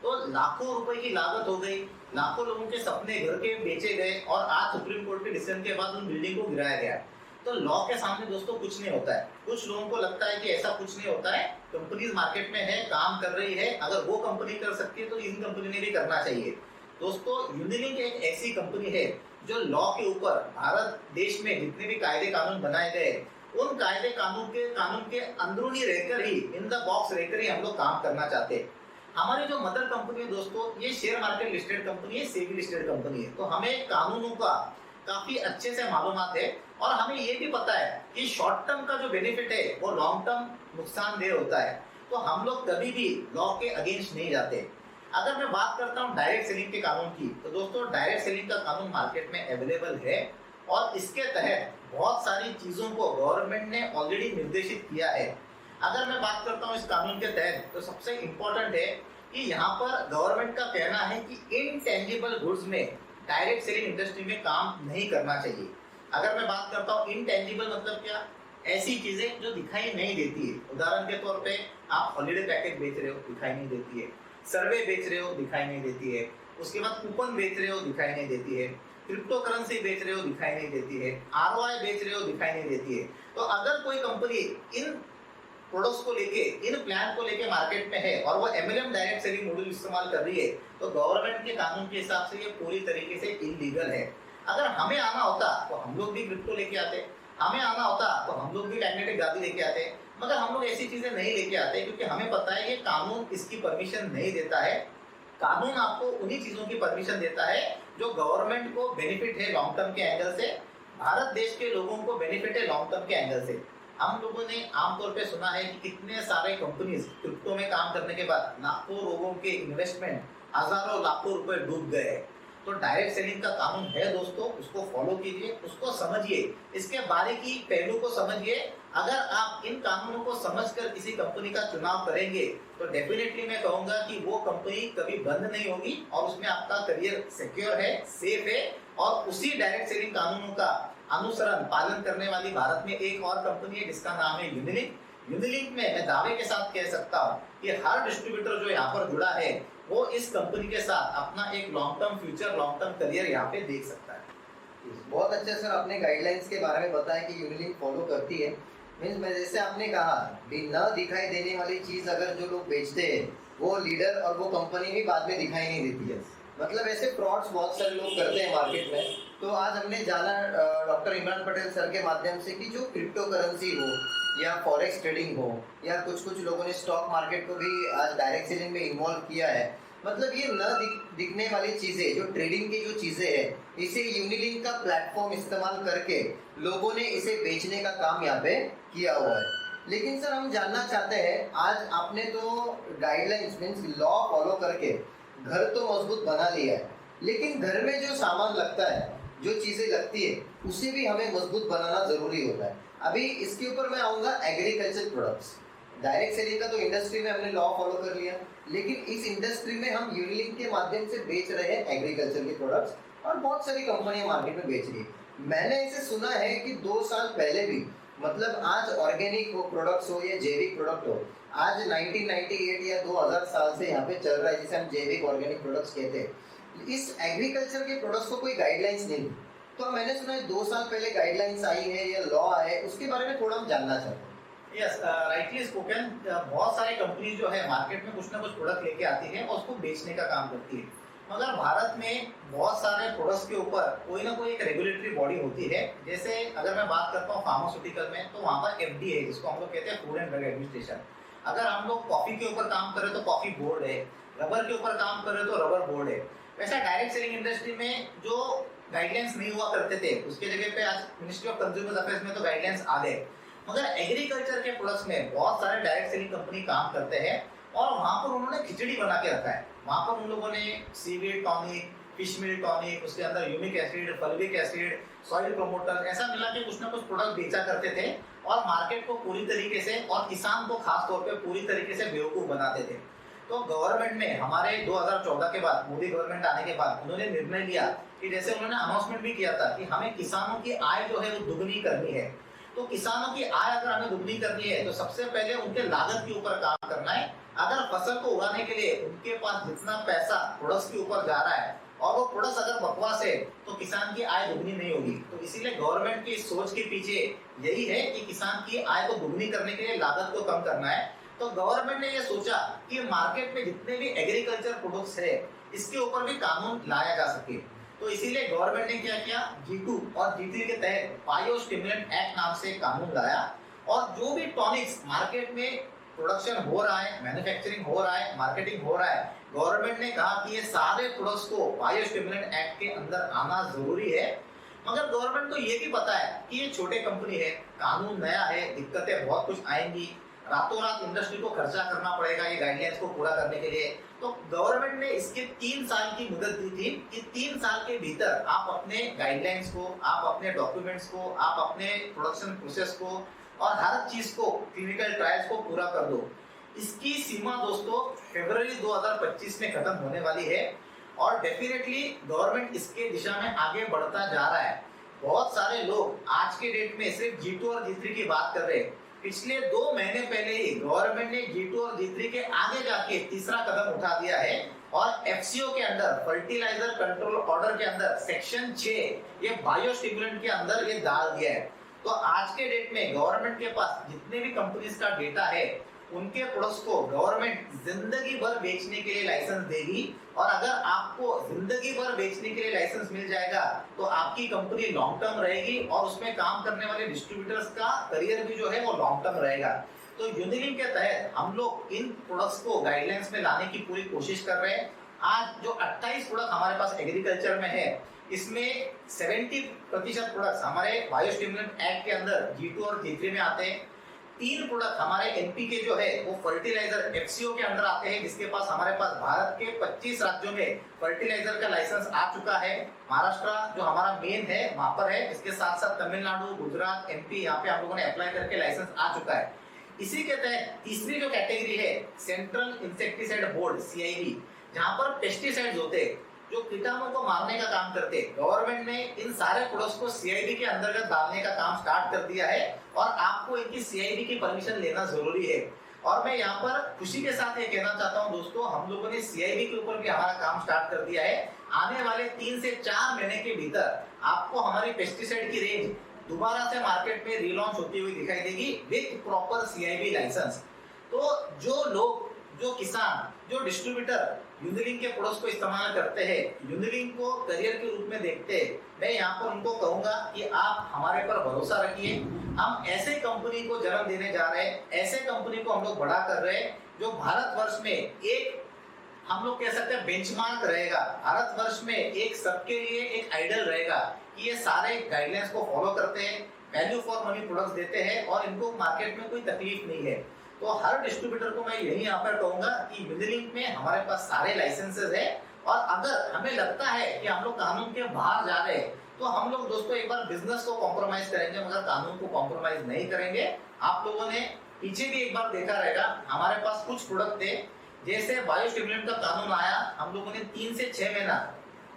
तो लाखों रुपए की लागत हो गई, लाखों लोगों के सपने घर के बेचे गए और आज सुप्रीम कोर्ट के डिसीजन के बाद उन बिल्डिंग को गिराया गया। तो लॉ के सामने दोस्तों कुछ नहीं होता है। कुछ लोगों को लगता है कि ऐसा कुछ नहीं होता है, कंपनीज मार्केट में है, काम कर रही है, अगर वो कंपनी कर सकती है तो इन कंपनी ने भी करना चाहिए। दोस्तों यूनिलिंक एक ऐसी कंपनी है जो लॉ के ऊपर भारत देश में जितने भी कायदे कानून बनाए गए उन कायदे कानून के अंदरूनी रहकर ही, इन द बॉक्स रहकर ही हम लोग काम करना चाहते हैं। हमारी जो मदर कंपनी है दोस्तों, ये शेयर मार्केट लिस्टेड कंपनी है, सेबी लिस्टेड कंपनी है। तो हमें कानूनों का काफी अच्छे से मालूमात है और हमें ये भी पता है कि शॉर्ट टर्म का जो बेनिफिट है वो लॉन्ग टर्म नुकसानदेह होता है। तो हम लोग कभी भी लॉ के अगेंस्ट नहीं जाते। अगर मैं बात करता हूँ डायरेक्ट सेलिंग के कानून की, तो दोस्तों डायरेक्ट सेलिंग का कानून मार्केट में अवेलेबल है और इसके तहत बहुत सारी चीजों को गवर्नमेंट ने ऑलरेडी निर्देशित किया है। अगर मैं बात करता हूँ इस कानून के तहत, तो सबसे इम्पोर्टेंट है कि यहाँ पर गवर्नमेंट का कहना है कि इनटेंजिबल गुड्स में डायरेक्ट सेलिंग इंडस्ट्री में काम नहीं करना चाहिए। अगर मैं बात करता हूँ इनटेंजिबल मतलब क्या, ऐसी चीजें जो दिखाई नहीं देती है। उदाहरण के तौर पे आप हॉलीडे पैकेज बेच रहे हो, दिखाई नहीं देती है, सर्वे बेच रहे हो, दिखाई नहीं देती है, उसके बाद कूपन बेच रहे हो, दिखाई नहीं देती है, क्रिप्टो करेंसी बेच रहे हो, दिखाई नहीं देती है, ROI बेच रहे हो, दिखाई नहीं देती है। तो अगर कोई कंपनी इन प्रोडक्ट्स को लेके, इन प्लान को लेके मार्केट में है और वो MLM डायरेक्ट सेलिंग मॉडल इस्तेमाल कर रही है, तो गवर्नमेंट के कानून के हिसाब से ये पूरी तरीके से इलीगल है। अगर हमें आना होता तो हम लोग भी क्रिप्टो लेके आते, हमें आना होता तो हम लोग भी मैग्नेटिक गाड़ी लेके आते, मगर हम लोग ऐसी चीजें नहीं लेके आते क्योंकि हमें पता है ये कानून इसकी परमिशन नहीं देता है। कानून आपको उन्हीं चीजों की परमिशन देता है जो गवर्नमेंट को बेनिफिट है लॉन्ग टर्म के एंगल से, भारत देश के लोगों को बेनिफिट है लॉन्ग टर्म के एंगल से। हम लोगों ने आमतौर पे सुना है कि कितने सारे कंपनीज क्रिप्टो में काम करने के बाद लाखों लोगों के इन्वेस्टमेंट, हजारों लाखों रुपए डूब गए। तो डायरेक्ट सेलिंग का कानून है दोस्तों, उसको फॉलो कीजिए, उसको समझिए, इसके बारीकी पहलू को समझिए। अगर आप इन कानूनों को समझकर किसी कंपनी का चुनाव करेंगे तो डेफिनेटली मैं कहूंगा कि वो कंपनी कभी बंद नहीं होगी और उसमें आपका करियर सिक्योर है, सेफ है। और उसी डायरेक्ट सेलिंग कानूनों का अनुसरण पालन करने वाली भारत में एक और कंपनी है जिसका नाम है यूनिलिंक। यूनिलिंक में मैं दावे के साथ कह सकता हूँ कि हर डिस्ट्रीब्यूटर जो यहाँ पर जुड़ा है वो इस कंपनी के साथ अपना एक long term future, long term career यहाँ पे देख सकता है। बहुत अच्छा सर, आपने गाइडलाइंस के बारे में बताया कि यूनिलिंक फॉलो करती है। मीन्स मैं जैसे आपने कहा न दिखाई देने वाली चीज अगर जो लोग बेचते हैं वो लीडर और वो कंपनी भी बाद में दिखाई नहीं देती है। मतलब ऐसे फ्रॉड्स बहुत सारे लोग करते हैं मार्केट में। तो आज हमने जाना डॉक्टर इमरान पटेल सर के माध्यम से कि जो क्रिप्टो करेंसी हो या फॉरेक्स ट्रेडिंग हो या कुछ लोगों ने स्टॉक मार्केट को भी आज डायरेक्ट सेलिंग में इन्वॉल्व किया है। मतलब ये न दिखने वाली चीजें, जो ट्रेडिंग की जो चीजें हैं, इसे यूनिलिंक का प्लेटफॉर्म इस्तेमाल करके लोगों ने इसे बेचने का काम यहाँ पे किया हुआ है। लेकिन सर हम जानना चाहते हैं, आज आपने तो गाइडलाइंस मीन्स लॉ फॉलो करके घर तो मजबूत बना लिया है, लेकिन घर में जो सामान लगता है, जो चीजें लगती है, उसे भी हमें मजबूत बनाना जरूरी होता है। अभी इसके ऊपर मैं आऊँगा एग्रीकल्चर प्रोडक्ट्स। डायरेक्ट सेलिंग का तो इंडस्ट्री में हमने लॉ फॉलो कर लिया, लेकिन इस इंडस्ट्री में हम यूनिलिंक के माध्यम से बेच रहे हैं एग्रीकल्चर के प्रोडक्ट्स और बहुत सारी कंपनियां मार्केट में बेच रही है। मैंने इसे सुना है कि 2 साल पहले भी, मतलब आज ऑर्गेनिक हो प्रोडक्ट्स हो या जैविक प्रोडक्ट हो, आज 1998 या 2000 साल से यहाँ पे चल रहा है जिसे हम जैविक ऑर्गेनिक प्रोडक्ट्स कहते हैं। इस एग्रीकल्चर के प्रोडक्ट्स को कोई गाइडलाइंस नहीं, तो मैंने सुना है 2 साल पहले गाइडलाइंस आई है या लॉ आए, उसके बारे में थोड़ा हम जानना चाहते हैं। Yes, rightly spoken. बहुत सारी कंपनी जो है मार्केट में कुछ ना कुछ प्रोडक्ट लेके आती है और उसको बेचने का काम करती है, मगर भारत में बहुत सारे प्रोडक्ट्स के ऊपर कोई ना कोई एक रेगुलेटरी बॉडी होती है। जैसे अगर मैं बात करता हूँ फार्मास्यूटिकल में, तो वहाँ पर FDA है, जिसको हम लोग कहते हैं फूड एंड ड्रग एडमिनिस्ट्रेशन। अगर हम लोग कॉफी के ऊपर काम करें तो कॉफी बोर्ड है, रबर के ऊपर काम करें तो रबर बोर्ड है। वैसे डायरेक्ट सेलिंग इंडस्ट्री में जो गाइडलाइंस नहीं हुआ करते थे, उसके जगह पे आज मिनिस्ट्री ऑफ कंज्यूमर अफेयर्स में तो गाइडलाइंस आ गए। मगर एग्रीकल्चर के प्रोडक्ट्स में बहुत सारे डायरेक्ट सेलिंग कंपनी काम करते हैं और वहां पर उन्होंने खिचड़ी बना के रखा है। वहां पर उन लोगों ने सीवीड टॉनिक, फिश मील टॉनिक, उसके अंदर humic acid, fulvic acid, soil promoter, ऐसा मिला के कुछ ना कुछ प्रोडक्ट बेचा करते थे और मार्केट को पूरी तरीके से और किसान को खास तौर पे पूरी तरीके से बेवकूफ बनाते थे। तो गवर्नमेंट ने हमारे 2014 के बाद, मोदी गवर्नमेंट आने के बाद, उन्होंने निर्णय लिया कि जैसे उन्होंने अनाउंसमेंट भी किया था कि हमें किसानों की आय जो है वो दुगनी करनी है। तो किसानों की आय अगर हमें दुगनी करनी है तो सबसे पहले उनके लागत के ऊपर काम करना है। अगर फसल को उगाने के लिए उनके पास जितना पैसा प्रोडक्ट्स के ऊपर जा रहा है और वो प्रोडक्ट्स अगर बकवास है तो किसान की आय दुगनी नहीं होगी। तो इसीलिए गवर्नमेंट की सोच के पीछे यही है कि किसान की आय को दुगनी करने के लिए लागत को कम करना है। तो गवर्नमेंट ने ये सोचा कि मार्केट में जितने भी एग्रीकल्चर प्रोडक्ट्स है इसके ऊपर भी कानून लाया जा सके। तो इसीलिए गवर्नमेंट ने क्या किया, G2 और G3 के तहत बायो स्टिमुलेंट एक्ट नाम से कानून लाया और जो भी टॉनिक्स मार्केट में प्रोडक्शन हो रहा है, मैन्युफैक्चरिंग हो रहा है, मार्केटिंग हो रहा है, गवर्नमेंट ने कहा कि ये सारे प्रोडक्ट्स को बायो स्टिमुलेंट एक्ट के अंदर आना जरूरी है। मगर गवर्नमेंट को ये भी पता है कि ये छोटे कंपनी है, कानून नया है, दिक्कतें बहुत कुछ आएंगी, रातों रात इंडस्ट्री को खर्चा करना पड़ेगा ये गाइडलाइंस को पूरा करने के लिए। तो गवर्नमेंट ने इसके 3 साल की मुदत दी थी कि 3 साल के भीतर आप अपने गाइडलाइंस को, आप अपने डॉक्यूमेंट्स को, आप अपने प्रोडक्शन प्रोसेस को और हर चीज को, क्लिनिकल ट्रायल्स को पूरा कर दो। इसकी सीमा दोस्तों फरवरी 2025 में खत्म होने वाली है और डेफिनेटली गवर्नमेंट इसके दिशा में आगे बढ़ता जा रहा है। बहुत सारे लोग आज के डेट में सिर्फ G2 और G3 की बात कर रहे हैं। पिछले 2 महीने पहले ही गवर्नमेंट ने G2 और G3 के आगे जाके तीसरा कदम उठा दिया है और FCO के अंदर, फर्टिलाइजर कंट्रोल ऑर्डर के अंदर सेक्शन 6 ये बायो स्टिमुलेंट के अंदर ये डाल दिया है। तो आज के डेट में गवर्नमेंट के पास जितने भी कंपनीज का डेटा है उनके प्रोडक्ट्स को गवर्नमेंट जिंदगी भर बेचने के लिए लाइसेंस देगी और अगर आपको जिंदगी भर बेचने के लिए लाइसेंस मिल जाएगा तो आपकी कंपनी लॉन्ग टर्म रहेगी और उसमें काम करने वाले डिस्ट्रीब्यूटर्स का करियर भी जो है वो लॉन्ग टर्म रहेगा। तो यूनिलिंक के तहत हम लोग इन प्रोडक्ट्स को गाइडलाइंस में लाने की पूरी कोशिश कर रहे हैं। आज जो 28 प्रोडक्ट हमारे पास एग्रीकल्चर में है, इसमें 70% प्रोडक्ट्स हमारे बायो स्टिमुलेंट एक्ट के अंदर G2 और G3 में आते हैं। तीन प्रोडक्ट हमारे एनपीके जो है वो फर्टिलाइजर एफसीओ के अंदर आते हैं, जिसके पास हमारे पास भारत के 25 राज्यों में फर्टिलाइजर का लाइसेंस आ चुका है। महाराष्ट्र जो हमारा मेन है वहां पर है, इसके साथ साथ तमिलनाडु, गुजरात, एमपी, यहाँ पे हम लोगों ने अप्लाई करके लाइसेंस आ चुका है। इसी के तहत तीसरी जो कैटेगरी है सेंट्रल इंसेक्टिसाइड बोर्ड सीआईबी, जहां पर पेस्टिसाइड्स होते हैं जो कीटाणुओं को मारने का काम करते हैं, गवर्नमेंट ने इन सारे प्रोडक्ट्स को सीआईबी के अंतर्गत डालने का काम स्टार्ट कर दिया है और आपको इनकी सीआईबी की परमिशन लेना जरूरी है। और मैं यहाँ पर खुशी के साथ ये कहना चाहता हूँ दोस्तों, हम लोगों ने सीआईबी के ऊपर भी हमारा काम स्टार्ट कर दिया है। आने वाले 3 से 4 महीने के भीतर आपको हमारी पेस्टिसाइड की रेंज दोबारा से मार्केट में रीलॉन्च होती हुई दिखाई देगी विद प्रॉपर सीआईबी लाइसेंस। तो जो लोग, जो किसान, जो डिस्ट्रीब्यूटर यूनिलिंक के प्रोडक्ट्स को इस्तेमाल करते हैं, यूनिलिंक को करियर के रूप में देखते हैं, मैं यहाँ पर उनको कहूंगा कि आप हमारे पर भरोसा रखिए। हम ऐसे कंपनी को जन्म देने जा रहे हैं, ऐसे कंपनी को हम लोग बड़ा कर रहे हैं जो भारतवर्ष में एक, हम लोग कह सकते हैं, बेंचमार्क रहेगा। भारतवर्ष में एक सबके लिए एक आइडल रहेगा कि ये सारे गाइडलाइंस को फॉलो करते हैं, वैल्यू फॉर मनी प्रोडक्ट्स देते हैं और इनको मार्केट में कोई तकलीफ नहीं है। तो हर डिस्ट्रीब्यूटर को मैं यही यहाँ पर कहूंगा कि यूनिलिंक में हमारे पास सारे लाइसेंसेस है और अगर हमें लगता है कि हम लोग कानून के बाहर जा रहे हैं तो हम लोग दोस्तों एक बार बिजनेस को कॉम्प्रोमाइज करेंगे मगर कानून को कॉम्प्रोमाइज नहीं करेंगे। आप लोगों ने पीछे भी एक बार देखा रहेगा, हमारे पास कुछ प्रोडक्ट थे, जैसे बायोस्टिमुलेंट का कानून आया, हम लोगों ने 3 से 6 महीना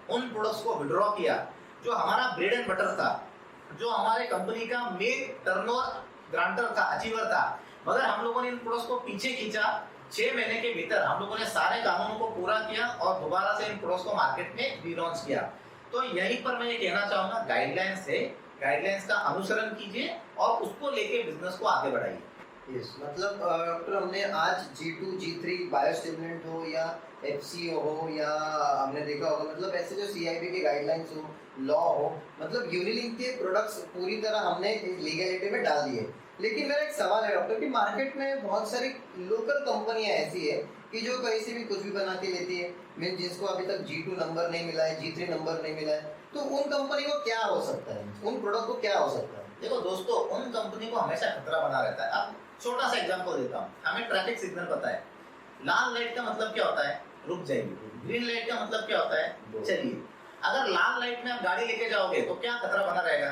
उन प्रोडक्ट्स को विड्रॉ किया जो हमारा ब्रेड एंड बटर था, जो हमारे कंपनी का मेन टर्नओवर ग्रांटर था, अचीवर था। मगर हम लोगों ने इन प्रोडक्ट्स को पीछे खींचा, 6 महीने के भीतर हम लोगों ने सारे कानूनों को पूरा किया और दोबारा से इन प्रोडक्ट्स को मार्केट में रीलॉन्च किया। तो यहीं पर मैं ये कहना चाहूंगा, गाइडलाइंस है, गाइडलाइंस का अनुसरण कीजिए और उसको लेके बिजनेस को आगे बढ़ाइए। यस, मतलब डॉक्टर, हमने आज G2, G3 बायोस्टिमुलेंट हो या एफसीओ हो या हमने देखा होगा, मतलब ऐसे जो सीआईबी के गाइडलाइंस हो, लॉ हो, मतलब यूनिलिंक के प्रोडक्ट्स पूरी तरह हमने लीगलिटी में डाल दिए। लेकिन मेरा एक सवाल है डॉक्टर कि मार्केट में बहुत सारी लोकल कंपनियां ऐसी है कि जो कहीं से भी कुछ भी बना के लेती है, मीन जिसको अभी तक G2 नंबर नहीं मिला है, G3 नंबर नहीं मिला है, तो उन कंपनी को क्या हो सकता है, उन प्रोडक्ट को क्या हो सकता है? देखो दोस्तों, उन कंपनी को हमेशा खतरा बना रहता है। अब छोटा सा एग्जांपल देता हूँ, हमें ट्रैफिक सिग्नल पता है, लाल लाइट का मतलब क्या होता है, रुक जाइए, ग्रीन लाइट का मतलब क्या होता है, चलिए। अगर लाल लाइट में आप गाड़ी लेके जाओगे तो क्या खतरा बना रहेगा,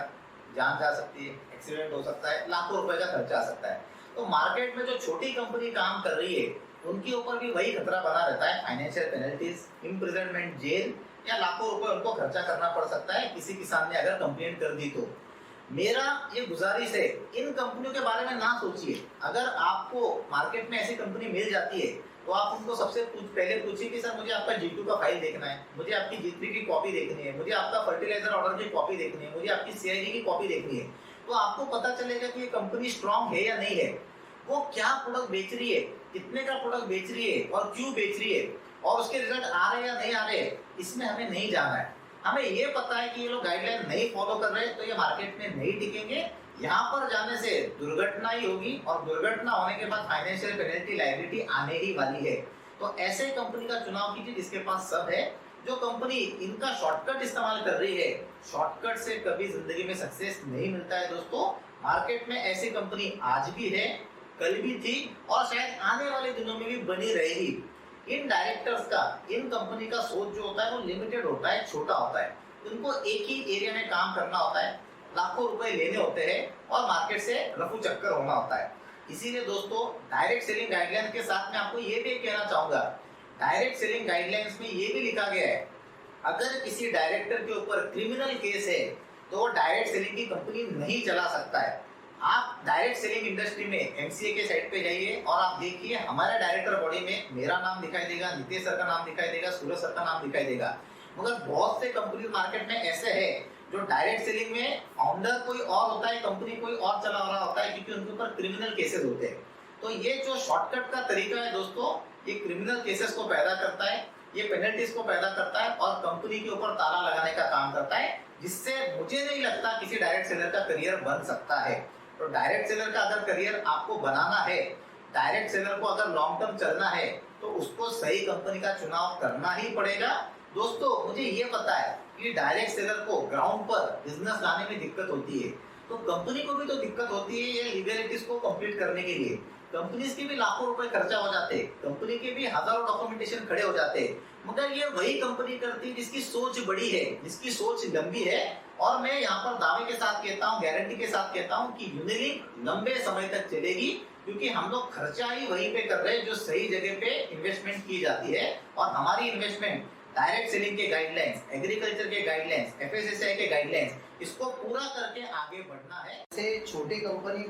जान जा सकती है, एक्सीडेंट हो सकता है, लाखों रुपए का खर्चा आ सकता है। तो मार्केट में जो छोटी कंपनी काम कर रही है उनके ऊपर भी वही खतरा बना रहता है, फाइनेंशियल पेनल्टीज, इम्प्रिजनमेंट, जेल या लाखों रुपए उनको खर्चा करना पड़ सकता है किसी किसान ने अगर कंप्लेंट कर दी तो। मेरा ये गुजारिश है, इन कंपनियों के बारे में ना सोचिए। अगर आपको मार्केट में ऐसी कंपनी मिल जाती है तो आप उनको सबसे पहले पूछिए कि सर मुझे आपका G2 का फाइल देखना है, मुझे आपकी G3 की कॉपी देखनी है, मुझे आपका फर्टिलाइजर ऑर्डर की कॉपी देखनी है, मुझे आपकी सीआईडी की कॉपी देखनी है। तो आपको पता चलेगा कि ये कंपनी स्ट्रांग है या नहीं है, वो क्या प्रोडक्ट बेच रही है, कितने का प्रोडक्ट बेच रही है और क्यों बेच रही है, और उसके रिजल्ट आ रहे या नहीं आ रहे, इसमें हमें नहीं जाना है। हमें ये पता है कि ये लोग गाइडलाइन नहीं फॉलो कर रहे तो ये मार्केट में नहीं टिकेंगे। यहाँ पर जाने से दुर्घटना ही होगी और दुर्घटना होने के बाद फाइनेंशियल पेनल्टी, लायबिलिटी आने ही वाली है। तो ऐसे कंपनी का चुनाव कीजिए जिसके पास सब है। जो कंपनी इनका शॉर्टकट इस्तेमाल कर रही है, शॉर्टकट से कभी जिंदगी में सक्सेस नहीं मिलता है दोस्तों। मार्केट में ऐसी कंपनी आज भी है, कल भी थी और शायद आने वाले दिनों में भी बनी रहेगी। इन डायरेक्टर्स का, इन कंपनी का सोच जो होता है वो लिमिटेड होता है, छोटा होता है। उनको एक ही एरिया में काम करना होता है, लाखों रुपए लेने होते हैं और मार्केट से रफू चक्कर होना होता है। इसीलिए दोस्तों, डायरेक्ट सेलिंग गाइडलाइंस के साथ में आपको ये भी कहना चाहूंगा, डायरेक्ट सेलिंग गाइडलाइंस में ये भी लिखा गया है, अगर किसी डायरेक्टर के ऊपर क्रिमिनल केस है तो वो डायरेक्ट सेलिंग की कंपनी नहीं चला सकता है। आप डायरेक्ट सेलिंग इंडस्ट्री में एमसीए के साइट पे जाइए और आप देखिए, हमारे डायरेक्टर बॉडी में मेरा नाम दिखाई देगा, नितेश सर का नाम दिखाई देगा, सूरज सर का नाम दिखाई देगा। मगर बहुत से कंपनी मार्केट में ऐसे है जो डायरेक्ट सेलिंग में फाउंडर कोई और होता है, कंपनी कोई और चला रहा होता है, क्योंकि उनके ऊपर क्रिमिनल केसेस होते हैं। तो ये जो शॉर्टकट का तरीका है दोस्तों, ये क्रिमिनल केसेस को पैदा करता है, ये पेनल्टीज को पैदा करता है और कंपनी के ऊपर ताला लगाने का काम करता है, जिससे मुझे नहीं लगता किसी डायरेक्ट सेलर का करियर बन सकता है। तो डायरेक्ट सेलर का अगर करियर आपको बनाना है, डायरेक्ट सेलर को अगर लॉन्ग टर्म चलना है तो उसको सही कंपनी का चुनाव करना ही पड़ेगा। दोस्तों, मुझे ये पता है कि डायरेक्ट सेलर को ग्राउंड पर बिजनेस लाने में दिक्कत होती है। तो कंपनी को भी तो दिक्कत होती है ये लीगलिटीज को कंप्लीट करने के लिए। कंपनीज के भी लाखों रुपए खर्चा हो जाते, कंपनी के भी हजारों डॉक्यूमेंटेशन खड़े हो जाते, मगर ये वही कंपनी करती है जिसकी सोच बड़ी है, जिसकी सोच लंबी है। और मैं यहाँ पर दावे के साथ कहता हूँ, गारंटी के साथ कहता हूँ कि यूनिलिंक लंबे समय तक चलेगी, क्योंकि हम लोग खर्चा ही वहीं पे कर रहे हैं जो सही जगह पे इन्वेस्टमेंट की जाती है। और हमारी इन्वेस्टमेंट डायरेक्ट सेलिंग के गाइडलाइंस, एग्रीकल्चर के गाइडलाइंस, एफएसएसआई के गाइडलाइंस, इसको पूरा करके आगे बढ़ना है। जैसे छोटी कंपनी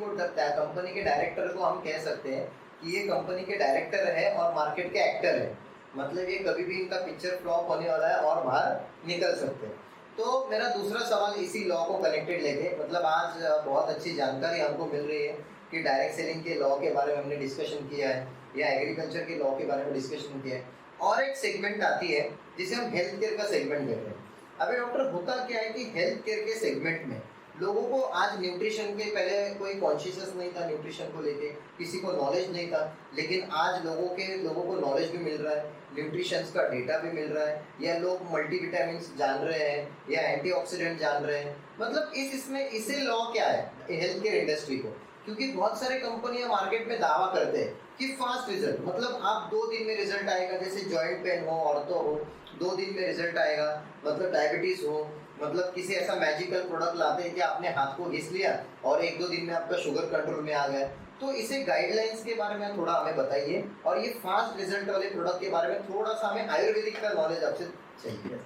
के डायरेक्टर को हम कह सकते हैं कि ये कंपनी के डायरेक्टर है और मार्केट के एक्टर है, मतलब ये कभी भी इनका पिक्चर फ्लॉप होने वाला है और बाहर निकल सकते हैं। तो मेरा दूसरा सवाल इसी लॉ को कनेक्टेड लेके, मतलब आज बहुत अच्छी जानकारी हमको मिल रही है कि डायरेक्ट सेलिंग के लॉ के बारे में हमने डिस्कशन किया है या एग्रीकल्चर के लॉ के बारे में डिस्कशन किया है, और एक सेगमेंट आती है जिसे हम हेल्थ केयर का सेगमेंट कहते हैं। अभी डॉक्टर होता क्या है कि हेल्थ केयर के सेगमेंट में लोगों को आज न्यूट्रिशन के पहले कोई कॉन्शियस नहीं था, न्यूट्रिशन को लेके किसी को नॉलेज नहीं था, लेकिन आज लोगों को नॉलेज भी मिल रहा है, न्यूट्रिशन का डेटा भी मिल रहा है, या लोग मल्टीविटामिन जान रहे हैं या एंटीऑक्सीडेंट जान रहे हैं। मतलब इसमें इसे लॉ क्या है हेल्थ केयर इंडस्ट्री को, क्योंकि बहुत सारे कंपनियां मार्केट में दावा करते हैं कि फास्ट रिजल्ट, मतलब आप 2 दिन में रिजल्ट आएगा, जैसे जॉइंट पेन हो, ऑर्थो हो, 2 दिन में रिजल्ट आएगा, मतलब डायबिटीज हो, मतलब किसी ऐसा मैजिकल प्रोडक्ट लाते हैं कि आपने हाथ को घिस लिया और 1-2 दिन में आपका शुगर कंट्रोल में आ गया। तो इसे गाइडलाइंस के बारे में थोड़ा हमें बताइए, और ये फास्ट रिजल्ट वाले प्रोडक्ट के बारे में थोड़ा सा हमें आयुर्वेदिक का नॉलेज आपसे चाहिए।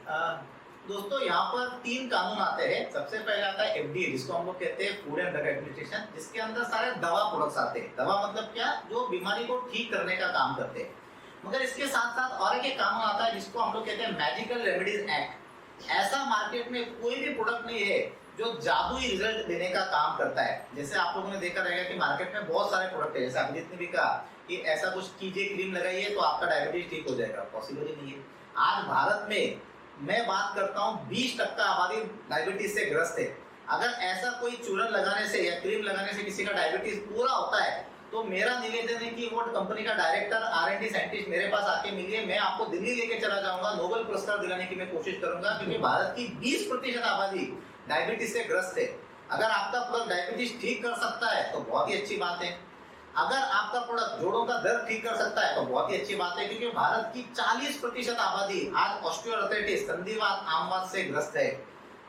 दोस्तों यहाँ पर 3 कानून आते हैं। सबसे पहले आता है एफडीए, जिसको हम लोग कहते हैं फूड एंड ड्रग एडमिनिस्ट्रेशन, जिसके अंदर सारे दवा प्रोडक्ट्स आते हैं। दवा मतलब क्या, जो बीमारी को ठीक करने का काम करते हैं। मगर इसके साथ साथ और एक कानून आता है जिसको हम लोग कहते हैं मैजिकल रेमेडीज एक्ट। ऐसा मार्केट में कोई भी प्रोडक्ट नहीं है जो जादुई रिजल्ट देने का काम करता है। जैसे आप लोगों ने देखा रहेगा कि मार्केट में बहुत सारे प्रोडक्ट है, जैसे अभिजीत ने भी कहा कि ऐसा कुछ कीजिए, क्रीम लगाइए तो आपका डायबिटीज ठीक हो जाएगा, पॉसिबल ही नहीं है। आज भारत में मैं बात करता हूँ 20% आबादी डायबिटीज से ग्रस्त है। अगर ऐसा कोई चूरन लगाने से या क्रीम लगाने से किसी का डायबिटीज पूरा होता है, तो मेरा निवेदन है कि वो कंपनी का डायरेक्टर R&D साइंटिस्ट मेरे पास आके मिलिए, मैं आपको दिल्ली लेके चला जाऊंगा, नोबेल पुरस्कार दिलाने की मैं कोशिश करूंगा, क्योंकि भारत की 20% आबादी डायबिटीज से ग्रस्त है। अगर आपका प्रोडक्ट डायबिटीज ठीक कर सकता है तो बहुत ही अच्छी बात है। अगर आपका प्रोडक्ट जोड़ों का दर्द ठीक कर सकता है तो बहुत ही अच्छी बात है, क्योंकि भारत की 40% आबादी आज ऑस्टियोआर्थराइटिस, संधिवात, आमवात से ग्रस्त है।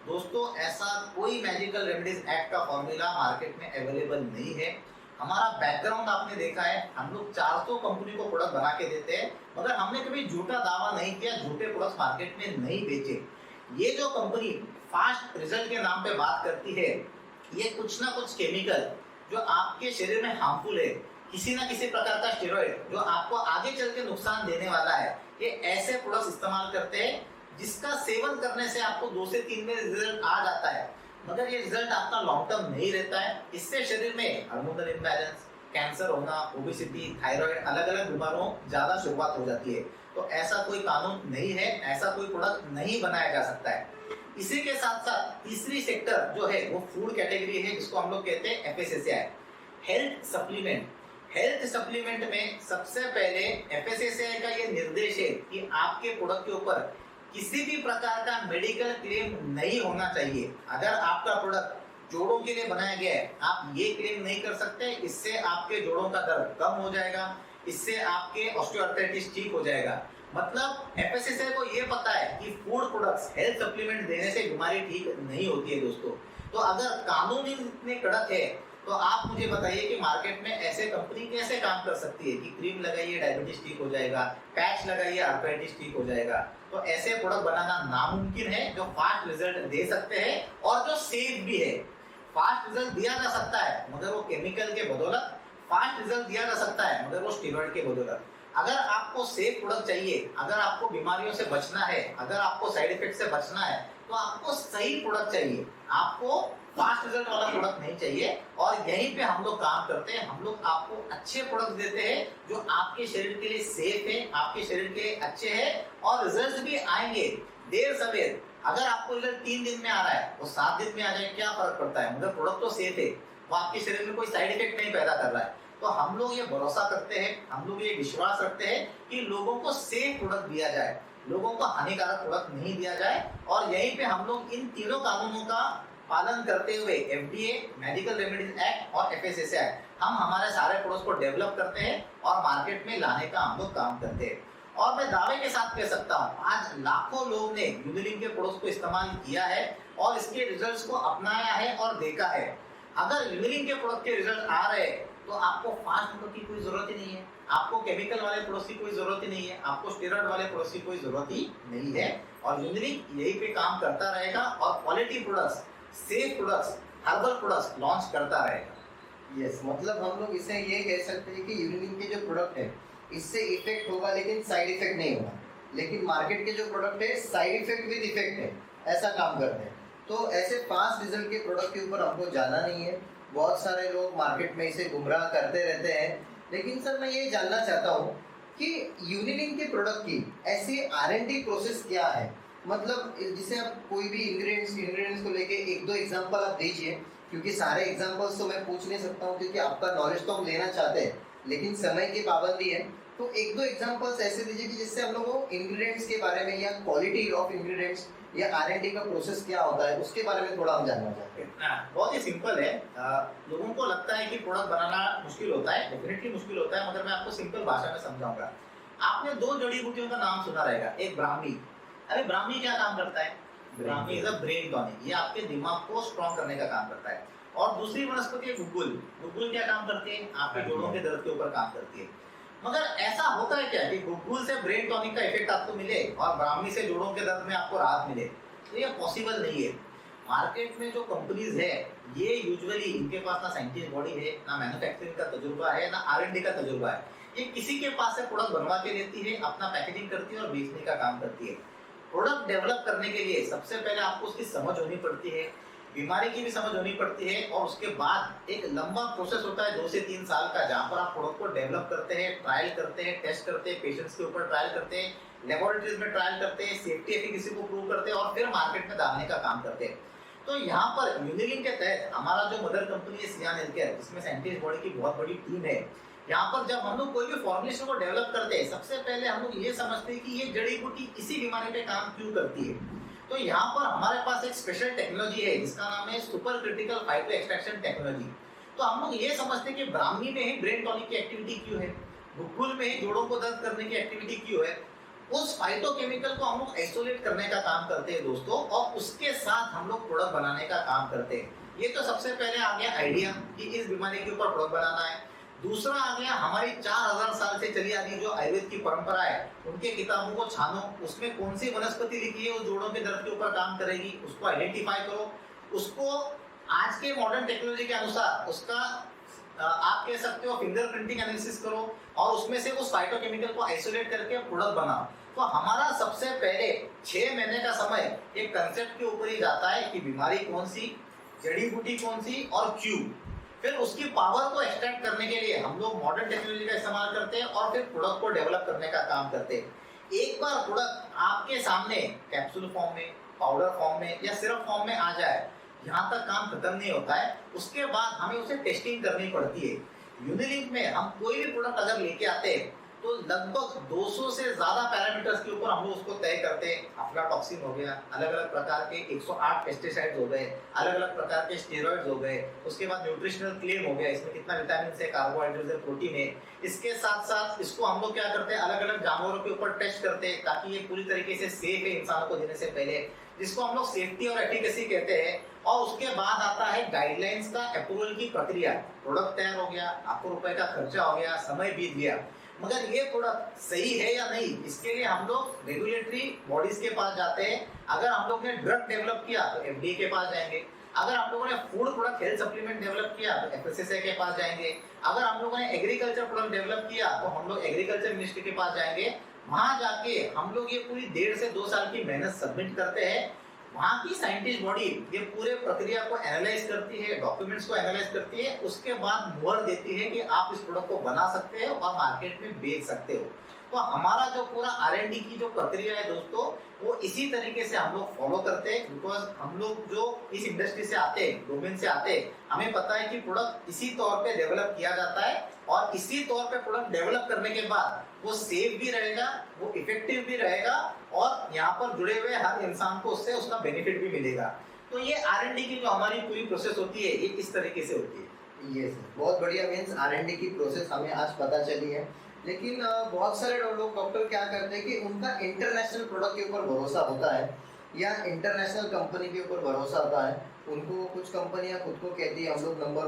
दोस्तों, ऐसा कोई मैजिकल रेमेडीज एक्ट का फॉर्मूला मार्केट में अवेलेबल नहीं है। हमारा बैकग्राउंड आपने देखा है, हम लोग 400 कंपनी को प्रोडक्ट बना के देते हैं, मगर हमने कभी झूठा दावा नहीं किया, झूठे प्रोडक्ट्स मार्केट में नहीं बेचे। ये जो कंपनी फास्ट रिजल्ट के नाम पे बात करती है, ये कुछ ना कुछ केमिकल जो आपके शरीर में हार्मफुल है, किसी ना किसी प्रकार का स्टेरॉइड जो आपको आगे चल के नुकसान देने वाला है, ये ऐसे प्रोडक्ट्स इस्तेमाल करते हैं जिसका सेवन करने से आपको 2 से 3 में रिजल्ट आ जाता है, मगर ये रिजल्ट आपका लॉन्ग टर्म नहीं रहता है। इससे शरीर में हार्मोनल इम्बैलेंस, कैंसर होना, ओबेसिटी, थायराइड, अलग अलग बीमारियों ज्यादा शुरुआत हो जाती है। तो ऐसा कोई कानून नहीं है, ऐसा कोई प्रोडक्ट नहीं बनाया जा सकता है। इसी के साथ साथ तीसरी सेक्टर जो है वो फूड कैटेगरी है, जिसको हम लोग कहते हैं FSSI, health supplement. Health supplement में सबसे पहले एफएसएसआई का ये निर्देश है कि आपके प्रोडक्ट के ऊपर किसी भी प्रकार का मेडिकल क्लेम नहीं होना चाहिए। अगर आपका प्रोडक्ट जोड़ों के लिए बनाया गया है, आप ये क्लेम नहीं कर सकते इससे आपके जोड़ों का दर्द कम हो जाएगा, इससे आपके ऑस्टियोआर्थराइटिस ठीक हो जाएगा। मतलब एफएसएसआई को ये पता है कि फूड प्रोडक्ट्स, हेल्थ सप्लीमेंट देने से बीमारी ठीक नहीं होती है दोस्तों। तो अगर कानून ही इतने कड़क है, तो आप मुझे बताइए कि मार्केट में ऐसे कंपनी कैसे काम कर सकती है कि क्रीम लगाइए डायबिटीज ठीक हो जाएगा, पैच लगाइए आर्थराइटिस ठीक हो जाएगा। तो ऐसे प्रोडक्ट बनाना नामुमकिन है जो फास्ट रिजल्ट दे सकते हैं और जो सेफ भी है। फास्ट रिजल्ट दिया जा सकता है मगर वो केमिकल के बदौलत, फास्ट रिजल्ट दिया जा सकता है मगर वो स्टेरॉइड के बदौलत। अगर आपको सेफ प्रोडक्ट चाहिए, अगर आपको बीमारियों से बचना है, अगर आपको साइड इफेक्ट से बचना है, तो आपको सही प्रोडक्ट चाहिए, आपको फास्ट रिजल्ट वाला प्रोडक्ट नहीं चाहिए। और यहीं पे हम लोग काम करते हैं, हम लोग आपको अच्छे प्रोडक्ट देते हैं जो आपके शरीर के लिए सेफ है, आपके शरीर के लिए अच्छे हैं और रिजल्ट भी आएंगे देर सवेर। अगर आपको रिजल्ट 3 दिन में आ रहा है, वो 7 दिन में आ जाए, क्या फर्क पड़ता है, मगर प्रोडक्ट तो सेफ है, वो आपके शरीर में कोई साइड इफेक्ट नहीं पैदा कर रहा है। तो हम लोग ये भरोसा करते हैं, हम लोग ये विश्वास रखते हैं कि लोगों को सेफ प्रोडक्ट दिया जाए, लोगों को हानिकारक प्रोडक्ट नहीं दिया जाए। और यहीं पे हम लोग इन तीनों कानूनों का पालन करते हुए एफडीए, मेडिकल रेमेडीज एक्ट और एफएसएसए एक्ट हम हमारे सारे प्रोडक्ट्स को डेवलप करते हैं और मार्केट में लाने का हम लोग काम करते हैं। और मैं दावे के साथ कह सकता हूँ आज लाखों लोग ने यूनिलिंक के प्रोडक्ट्स को इस्तेमाल किया है और इसके रिजल्ट्स को अपनाया है और देखा है। अगर यूनिलिंक के प्रोडक्ट के रिजल्ट आ रहे हैं तो आपको फास्ट फूड की कोई जरूरत ही नहीं है, आपको केमिकल वाले प्रोडक्ट्स की कोई जरूरत ही नहीं है, आपको स्टेरॉइड वाले प्रोडक्ट्स की कोई जरूरत ही नहीं है। और यूनिलिंक यही पे काम करता रहेगा और quality products, safe products, herbal products launch करता रहेगा। यस, मतलब हम लोग इसे ये कह सकते हैं कि यूनिलिंक के जो प्रोडक्ट है इससे इफेक्ट होगा लेकिन साइड इफेक्ट नहीं होगा। लेकिन मार्केट के जो प्रोडक्ट है साइड इफेक्ट विद इफेक्ट है, ऐसा काम करते हैं। तो ऐसे फास्ट रिजल्ट के प्रोडक्ट के ऊपर हमको जाना नहीं है। बहुत सारे लोग मार्केट में इसे गुमराह करते रहते हैं। लेकिन सर मैं ये जानना चाहता हूँ कि यूनिलिंक के प्रोडक्ट की ऐसी R&D प्रोसेस क्या है, मतलब जिसे आप कोई भी इंग्रेडिएंट्स को लेके एक दो एग्जांपल आप दीजिए, क्योंकि सारे एग्जांपल्स तो मैं पूछ नहीं सकता हूँ क्योंकि आपका नॉलेज तो हम लेना चाहते हैं लेकिन समय की पाबंदी है। तो एक दो एग्जांपल्स ऐसे दीजिए कि जिससे हम लोगों को इंग्रेडिएंट्स के बारे में या क्वालिटी ऑफ इंग्रेडिएंट्स या R&D का प्रोसेस क्या होता है उसके बारे में थोड़ा हम जानना चाहते हैं। बहुत ही सिंपल है। लोगों को लगता है कि प्रोडक्ट बनाना मुश्किल होता है, डेफिनेटली मुश्किल होता है, मगर मैं आपको सिंपल भाषा में समझाऊंगा। आपने दो जड़ी बूटियों का नाम सुना रहेगा, एक ब्राह्मी। अरे ब्राह्मी क्या काम करता है? Brahmi is a brain tonic, ये आपके दिमाग को स्ट्रॉन्ग करने का काम करता है। और दूसरी वनस्पति है गुग्गुल। गुग्गुल क्या काम करती है? आपके जोड़ों के दर्द के ऊपर काम करती है। मगर ऐसा होता है क्या कि गुग्गुल से ब्रेन टॉनिक का इफेक्ट आपको मिले और ब्राह्मी से जोड़ों के दर्द में आपको राहत मिले? तो ये पॉसिबल नहीं है। मार्केट में जो कंपनीज है ये यूजुअली इनके पास ना साइंटिस्ट बॉडी है, ना मैन्युफैक्चरिंग का तजुर्बा है, ना R&D का तजुर्बा है। ये किसी के पास से प्रोडक्ट बनवा के लेती है, अपना पैकेजिंग करती है और बेचने का काम करती है। प्रोडक्ट डेवलप करने के लिए सबसे पहले आपको उसकी समझ होनी पड़ती है, बीमारी की भी समझ होनी पड़ती है, और उसके बाद एक लंबा प्रोसेस होता है 2 से 3 साल का, जहां पर आप प्रोडक्ट को डेवलप करते हैं, ट्रायल करते हैं, टेस्ट करते हैं, पेशेंट्स के ऊपर ट्रायल करते हैं, लेबोरेटरीज में ट्रायल करते हैं, सेफ्टी एफिकेसी को प्रूव करते हैं और फिर मार्केट में डालने का काम करते हैं। तो यहाँ पर यूनिलिंक के तहत हमारा जो मदर कंपनी है सियान हेल्थकेयर, जिसमें साइंटिस्ट बॉडी की बहुत बड़ी टीम है, यहाँ पर जब हम लोग कोई भी फॉर्मुलेशन को डेवलप करते हैं सबसे पहले हम लोग ये समझते हैं कि ये जड़ी बूटी इसी बीमारी पे काम क्यों करती है। तो यहाँ पर हमारे पास एक स्पेशल टेक्नोलॉजी है जिसका नाम है super critical phyto extraction technology. तो हम लोग ये समझते हैं कि ब्राह्मी में ही ब्रेन टॉनिक की एक्टिविटी क्यों है, गुग्गुल में ही जोड़ों को दर्द करने की एक्टिविटी क्यों है, उस फाइटोकेमिकल को हम लोग आइसोलेट करने का काम करते हैं दोस्तों, और उसके साथ हम लोग प्रोडक्ट बनाने का काम करते हैं। ये तो सबसे पहले आ गया आइडिया कि इस बीमारी के ऊपर प्रोडक्ट बनाना है। दूसरा आ गया हमारी 4000 साल से चली आ रही जो आयुर्वेद की परंपरा है, उनके किताबों को छानो, उसमें कौन सी वनस्पति लिखी है वो जोड़ों के दर्द के ऊपर काम करेगी, उसको आइडेंटिफाई करो, उसको आज के मॉडर्न टेक्नोलॉजी के अनुसार उसका आप कह सकते हो फिंगरप्रिंटिंग एनालिसिस करो और उसमें से उस फाइटोकेमिकल को आइसोलेट करके प्रोडक्ट बनाओ। तो हमारा सबसे पहले 6 महीने का समय एक कंसेप्ट के ऊपर ही जाता है कि बीमारी कौन सी, जड़ी बूटी कौन सी और क्यों। फिर उसकी पावर को एक्सट्रैक्ट करने के लिए हम लोग मॉडर्न टेक्नोलॉजी का इस्तेमाल करते हैं और फिर प्रोडक्ट को डेवलप करने का काम करते हैं। एक बार प्रोडक्ट आपके सामने कैप्सूल फॉर्म में, पाउडर फॉर्म में या सिरप फॉर्म में आ जाए, यहाँ तक काम खत्म नहीं होता है। उसके बाद हमें उसे टेस्टिंग करनी पड़ती है। यूनिलिंक में हम कोई भी प्रोडक्ट अगर लेके आते हैं तो लगभग 200 से ज्यादा पैरामीटर्स के ऊपर हम लोग उसको तय करते हैं। अफ्लाटॉक्सिन हो गया, अलग अलग प्रकार के 108 पेस्टिसाइड्स हो गए, अलग अलग प्रकार के स्टेरॉइड्स हो गए, उसके बाद न्यूट्रिशनल क्लेम हो गया, इसमें कितना विटामिन है, कार्बोहाइड्रेट्स है, प्रोटीन है। इसके साथ साथ इसको हम लोग क्या करते हैं, अलग अलग जानवरों के ऊपर टेस्ट करते हैं ताकि ये पूरी तरीके से सेफ है इंसानों को देने से पहले, जिसको हम लोग सेफ्टी और एफिकेसी कहते हैं। और उसके बाद आता है गाइडलाइंस का अप्रूवल की प्रक्रिया। प्रोडक्ट तैयार हो गया, लाखों रुपए का खर्चा हो गया, समय बीत गया, मगर ये प्रोडक्ट सही है या नहीं, इसके लिए हम लोग रेगुलेटरी बॉडीज के पास जाते हैं। अगर हम लोग ने ड्रग डेवलप किया तो एफडीए के पास जाएंगे, अगर हम लोगों ने food product health supplement develop किया तो एफएसएसए के पास जाएंगे, अगर हम लोगों ने एग्रीकल्चर प्रोडक्ट डेवलप किया तो हम लोग एग्रीकल्चर मिनिस्ट्री के पास जाएंगे। वहां जाके हम लोग ये पूरी 1.5 से 2 साल की मेहनत सबमिट करते हैं। वहाँ की साइंटिस्ट बॉडी ये पूरे प्रक्रिया को एनालाइज करती है, डॉक्यूमेंट्स को एनालाइज करती है, उसके बाद मुहर देती है कि आप इस प्रोडक्ट को बना सकते हो और मार्केट में बेच सकते हो। तो हमारा जो पूरा R&D की जो प्रक्रिया है दोस्तों, वो इसी तरीके से हम लोग फॉलो करते हैं। बिकॉज हम लोग जो इस इंडस्ट्री से आते हैं, डोमेन से आते हैं, हमें पता है कि प्रोडक्ट इसी तौर पे डेवलप किया जाता है और इसी तौर पे प्रोडक्ट डेवलप करने के बाद वो सेफ भी रहेगा, वो इफेक्टिव भी रहेगा और यहाँ पर जुड़े हुए हर इंसान को उससे उसका बेनिफिट भी मिलेगा। तो ये R&D की जो हमारी पूरी प्रोसेस होती है ये किस तरीके से होती है? ये सर बहुत बढ़िया, मीन्स R&D की प्रोसेस हमें आज पता चली है। लेकिन बहुत सारे लोग डॉक्टर क्या करते हैं कि उनका इंटरनेशनल प्रोडक्ट के ऊपर भरोसा होता है या इंटरनेशनल कंपनी के ऊपर भरोसा होता है। उनको कुछ कंपनियां खुद को कहती है हम लोग नंबर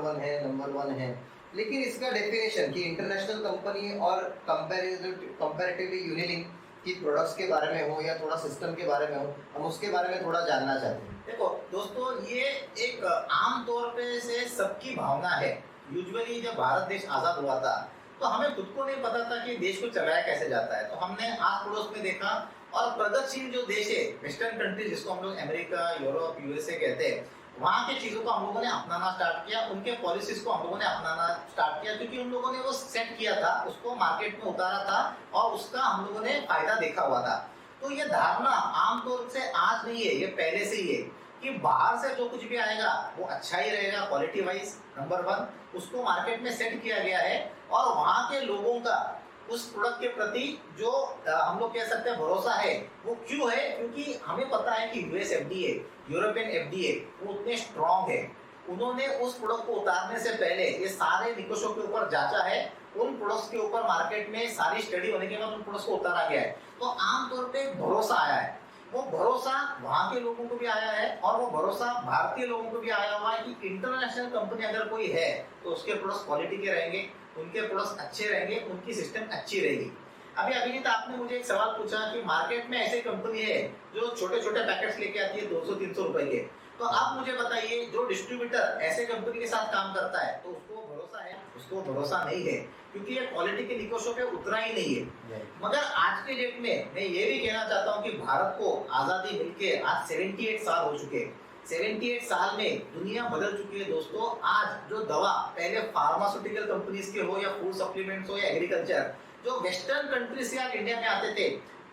वन है, लेकिन इसका डेफिनेशन कि इंटरनेशनल कंपनी और कंपैरेटिवली यूनिलिंक की प्रोडक्ट्स के बारे में हो या थोड़ा सिस्टम के बारे में हो, हम उसके बारे में थोड़ा जानना चाहते हैं। देखो दोस्तों, ये एक आम तौर पे से सबकी भावना है। यूजुअली जब भारत देश आजाद हुआ था तो हमें खुद को नहीं पता था कि देश को चलाया कैसे जाता है, तो हमने आस पड़ोस में देखा और प्रगतिशील जो देश है वेस्टर्न कंट्री जिसको हम लोग अमेरिका, यूरोप, यूएसए कहते हैं, वहाँ के चीजों को हम लोगों ने अपनाना स्टार्ट किया, उनके पॉलिसीज को हम लोगों ने अपनाना स्टार्ट किया, क्योंकि उन लोगों ने वो सेट किया था, उसको मार्केट में उतारा था और उसका हम लोगों ने फायदा देखा हुआ था। तो ये धारणा आमतौर से आज नहीं है, ये पहले से ही है कि बाहर से जो कुछ भी आएगा वो अच्छा ही रहेगा क्वालिटी वाइज, नंबर वन, उसको मार्केट में सेट किया गया है। और वहाँ के लोगों का उस प्रोडक्ट के प्रति जो हम लोग कह सकते हैं भरोसा है, वो क्यों है? क्योंकि हमें पता है कि यूएस एफडीए, यूरोपियन एफडीए वो उतने स्ट्रॉन्ग है, उन्होंने उस प्रोडक्ट को उतारने से पहले ये सारे निकषों के ऊपर जांचा है, उन प्रोडक्ट्स के ऊपर मार्केट में सारी स्टडी होने के बाद उन प्रोडक्ट्स को उतारा गया है। तो आमतौर पे भरोसा आया है, वो भरोसा वहाँ के लोगों को भी आया है और वो भरोसा भारतीय लोगों को भी आया हुआ है कि इंटरनेशनल कंपनी अगर कोई है तो उसके प्रोडक्ट्स क्वालिटी के रहेंगे, उनके प्रोडक्ट्स अच्छे रहेंगे, उनकी सिस्टम अच्छी रहेगी। अभी अभिजीत, आपने मुझे एक सवाल पूछा कि मार्केट में ऐसी कंपनी है जो छोटे छोटे पैकेट्स लेके आती है 200-300 रुपए के, तो आप मुझे बताइए जो डिस्ट्रीब्यूटर ऐसे कंपनी के साथ काम करता है तो उसको भरोसा है? उसको भरोसा नहीं है, क्योंकि ये क्वालिटी के निकषों पे उतरा ही नहीं है। मगर आज के डेट में मैं ये भी कहना चाहता हूँ कि भारत को आजादी मिलके आज 78 साल हो चुके हैं। 78 साल में दुनिया बदल चुकी है दोस्तों। आज जो दवा पहले फार्मास्यूटिकल कंपनीज के हो या फूड सप्लीमेंट्स हो या एग्रीकल्चर, जो वेस्टर्न कंट्री से आज इंडिया में आते थे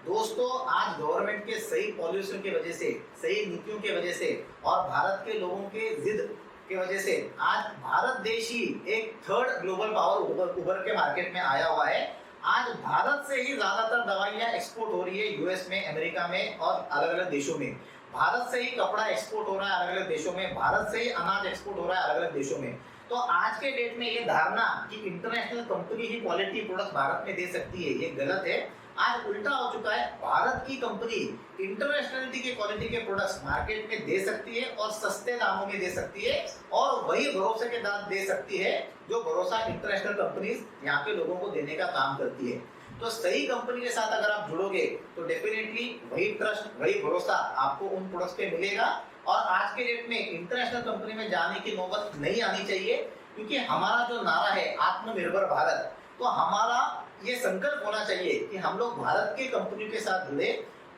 दोस्तों, आज गवर्नमेंट के सही पॉलिसियों की वजह से, सही नीतियों की वजह से और भारत के लोगों के जिद की वजह से आज भारत देश ही एक थर्ड ग्लोबल पावर उभर के मार्केट में आया हुआ है। आज भारत से ही ज्यादातर दवाइयां एक्सपोर्ट हो रही है यूएस में, अमेरिका में और अलग अलग देशों में। भारत से ही कपड़ा एक्सपोर्ट हो रहा है अलग अलग देशों में, भारत से ही अनाज एक्सपोर्ट हो रहा है अलग अलग देशों में। तो आज के डेट में ये धारणा कि इंटरनेशनल कंपनी ही क्वालिटी प्रोडक्ट भारत में दे सकती है, ये गलत है। आज उल्टा हो चुका है, भारत की कंपनी इंटरनेशनलिटी के क्वालिटी के प्रोडक्ट्स मार्केट में दे सकती है और सस्ते दामों में दे सकती है और वही भरोसे के दाम दे सकती है जो भरोसा इंटरनेशनल कंपनीज यहाँ पे लोगों को देने का काम करती है। तो सही कंपनी के साथ अगर आप जुड़ोगे तो डेफिनेटली वही ट्रस्ट, वही भरोसा आपको उन प्रोडक्ट्स पे मिलेगा। और आज के डेट में इंटरनेशनल कंपनी में जाने की नौबत नहीं आनी चाहिए, क्योंकि हमारा जो नारा है आत्मनिर्भर भारत, तो हमारा ये संकल्प होना चाहिए कि हम लोग भारत के कंपनियों के साथ जुड़े,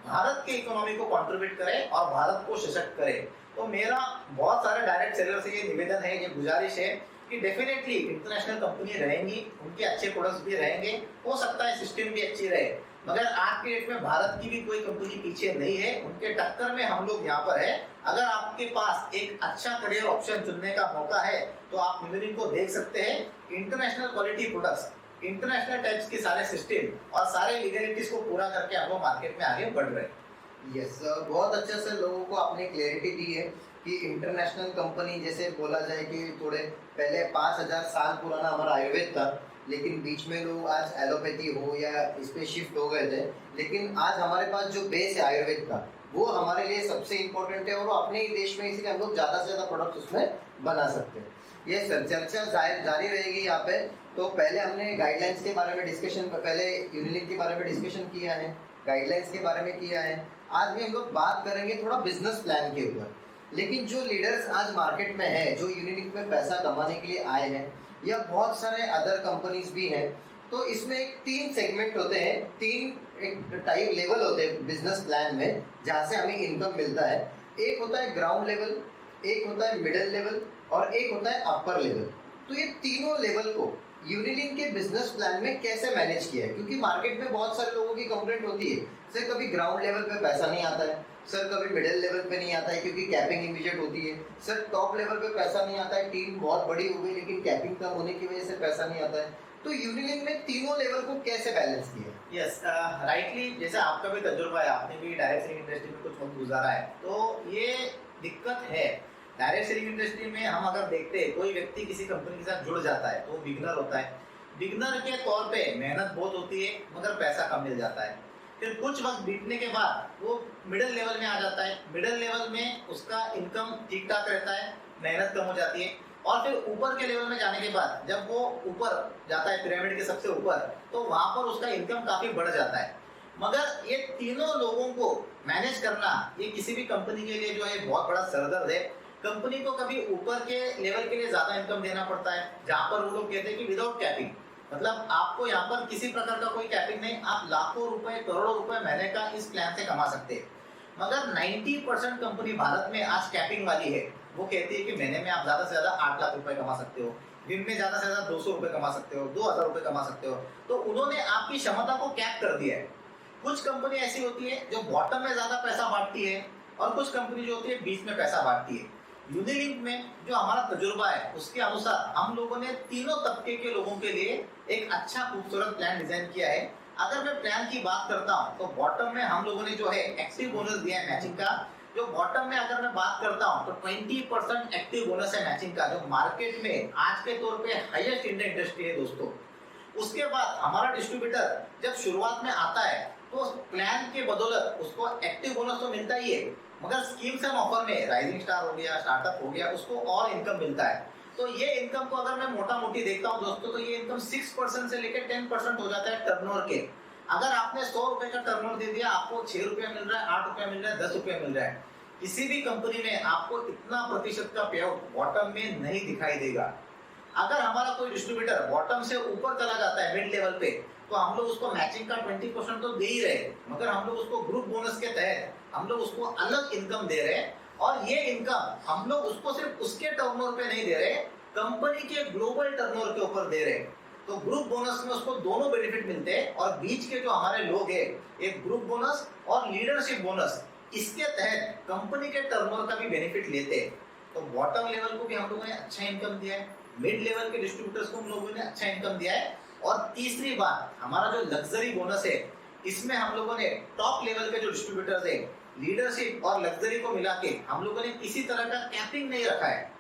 भारत के इकोनॉमी को कंट्रीब्यूट करें और भारत को सशक्त करें। तो मेरा बहुत सारे डायरेक्ट सेलर से ये निवेदन है, ये गुजारिश है कि डेफिनेटली इंटरनेशनल कंपनी रहेंगी, उनके अच्छे प्रोडक्ट्स भी रहेंगे, हो सकता है सिस्टम भी अच्छी रहे, मगर आज के डेट में भारत की भी कोई कंपनी पीछे नहीं है, उनके टक्कर में हम लोग यहाँ पर है। अगर आपके पास एक अच्छा करियर ऑप्शन चुनने का मौका है तो आप यूनिलिंक को देख सकते हैं। International quality products, international types के सारे सिस्टम और सारे लीगलिटीज को पूरा करके हम लोग मार्केट में आगे बढ़ रहे हैं। यस, बहुत अच्छे से लोगों को आपने क्लैरिटी दी है कि इंटरनेशनल कंपनी, जैसे बोला जाए कि थोड़े पहले 5000 साल पुराना हमारा आयुर्वेद था, लेकिन बीच में लोग आज एलोपैथी हो या इस पे शिफ्ट हो गए थे, लेकिन आज हमारे पास जो बेस है आयुर्वेद का वो हमारे लिए सबसे इम्पोर्टेंट है और वो अपने ही देश में, इसलिए हम लोग ज़्यादा से ज़्यादा प्रोडक्ट उसमें बना सकते हैं। ये चर्चा जारी रहेगी यहाँ पे। तो पहले हमने गाइडलाइंस के बारे में डिस्कशन, पहले यूनिलिंक के बारे में डिस्कशन किया है, गाइडलाइंस के बारे में किया है। आज भी हम लोग बात करेंगे थोड़ा बिजनेस प्लान के ऊपर। लेकिन जो लीडर्स आज मार्केट में है, जो यूनिलिंक में पैसा कमाने के लिए आए हैं, या बहुत सारे अदर कंपनीज भी हैं, तो इसमें एक 3 सेगमेंट होते हैं, 3 एक टाइप लेवल होते हैं बिजनेस प्लान में, जहाँ से हमें इनकम मिलता है। एक होता है ग्राउंड लेवल, एक होता है मिडिल लेवल और एक होता है अपर लेवल। तो ये तीनों लेवल को यूनिलिंक के बिजनेस प्लान में कैसे मैनेज किया है, क्योंकि मार्केट में बहुत सारे लोगों की कंप्लेंट होती है, सर कभी ग्राउंड लेवल पे पैसा नहीं आता है, सर कभी मिडिल लेवल पे नहीं आता है क्योंकि कैपिंग इमीडिएट होती है, सर टॉप लेवल पे पैसा नहीं आता है, टीम बहुत बड़ी हो गई लेकिन कैपिंग कम होने की वजह से पैसा नहीं आता है। तो यूनिलिंक में तीनों लेवल को कैसे बैलेंस किया है? यस, राइटली, जैसे आपका भी तजुर्बा है, आपने भी डायरेक्ट सेलिंग इंडस्ट्री में कुछ वक्त गुजारा है, तो ये दिक्कत है। डायरेक्ट सेलिंग इंडस्ट्री में हम अगर देखते हैं कोई व्यक्ति किसी कंपनी के साथ जुड़ जाता है तो वो बिगनर होता है। बिगनर के तौर पे मेहनत बहुत होती है मगर पैसा कम मिल जाता है। फिर कुछ वक्त बीतने के बाद वो मिडिल लेवल में आ जाता है। मिडिल लेवल में उसका इनकम ठीक ठाक रहता है, मेहनत कम हो जाती है। और फिर ऊपर के लेवल में जाने के बाद जब वो ऊपर जाता है पिरामिड के सबसे ऊपर, तो वहां पर उसका इनकम काफी बढ़ जाता है। मगर ये तीनों लोगों को मैनेज करना ये किसी भी कंपनी के लिए जो है बहुत बड़ा सरदर्द है। कंपनी को कभी ऊपर के लेवल के लिए ज्यादा इनकम देना पड़ता है, जहां पर वो लोग कहते हैं कि विदाउट कैपिंग, मतलब आपको यहाँ पर किसी प्रकार का कोई कैपिंग नहीं, आप लाखों रुपए करोड़ों रुपए महीने का इस प्लान से कमा सकते हैं। मगर 90% कंपनी भारत में आज कैपिंग वाली है। वो कहती है कि महीने में आप ज्यादा से ज्यादा 8 लाख रुपए कमा सकते हो, दिन में ज्यादा से ज्यादा 200 रुपए कमा सकते हो, 2000 रुपए कमा सकते हो। तो उन्होंने आपकी क्षमता को कैप कर दिया है। कुछ कंपनी ऐसी होती है जो बॉटम में ज्यादा पैसा बांटती है और कुछ कंपनी जो होती है बीच में पैसा बांटती है। यूनिलिंक में जो हमारा तजुर्बा है उसके अनुसार हम लोगों ने तीनों तबके के लोगों के लिए एक अच्छा खूबसूरत प्लान डिजाइन किया है। अगर मैं प्लान की बात करता हूँ तो बॉटम में हम लोगों ने जो है एक्टिव बोनस दिया है मैचिंग का। जो बॉटम में अगर मैं बात करता हूँ तो 20% एक्टिव बोनस है मैचिंग का, जो मार्केट में आज के तौर पे हाईएस्ट इंडियन इंडस्ट्री है दोस्तों। उसके बाद हमारा डिस्ट्रीब्यूटर जब शुरुआत में आता है तो प्लान के बदौलत उसको एक्टिव बोनस तो मिलता ही है, मगर स्कीम्स एंड ऑफर में राइजिंग स्टार हो गया, स्टार्टअप हो गया, उसको और इनकम मिलता है। तो ये इनकम को अगर मैं मोटा मोटी देखता हूँ दोस्तों, तो ये इनकम 6% से लेकर 10% हो जाता है टर्नओवर के। अगर आपने 100 रुपए का टर्नओवर दे दिया, आपको 6 रुपया मिल रहा है, 8 रुपया मिल रहा है, 10 रुपया मिल रहा है। किसी भी कंपनी में आपको इतना प्रतिशत का पे आउट बॉटम में नहीं दिखाई देगा। अगर हमारा कोई डिस्ट्रीब्यूटर बॉटम से ऊपर चला जाता है मिड लेवल पे, तो हम लोग उसको मैचिंग का 20% तो दे ही रहे, मगर हम लोग उसको ग्रुप बोनस के तहत हम लोग उसको अलग इनकम दे रहे हैं। और ये इनकम हम लोग उसको सिर्फ उसके टर्नओवर पे नहीं दे रहे, कंपनी के ग्लोबल टर्नओवर के ऊपर दे रहे। तो ग्रुप बोनस में उसको दोनों बेनिफिट मिलते हैं। और बीच के जो हमारे लोग हैं, एक ग्रुप बोनस और लीडरशिप बोनस, इसके तहत कंपनी के टर्नओवर का भी बेनिफिट लेते हैं। तो बॉटम लेवल को भी हम लोगों ने अच्छा इनकम दिया है, मिड लेवल के डिस्ट्रीब्यूटर्स को हम लोगों ने अच्छा इनकम दिया है। और तीसरी बात, हमारा जो लग्जरी बोनस है, इसमें हम लोगों ने टॉप लेवल के जो डिस्ट्रीब्यूटर्स है, लीडरशिप और लग्जरी को मिला के हम लोगों ने किसी तरह का कैपिंग नहीं रखा है।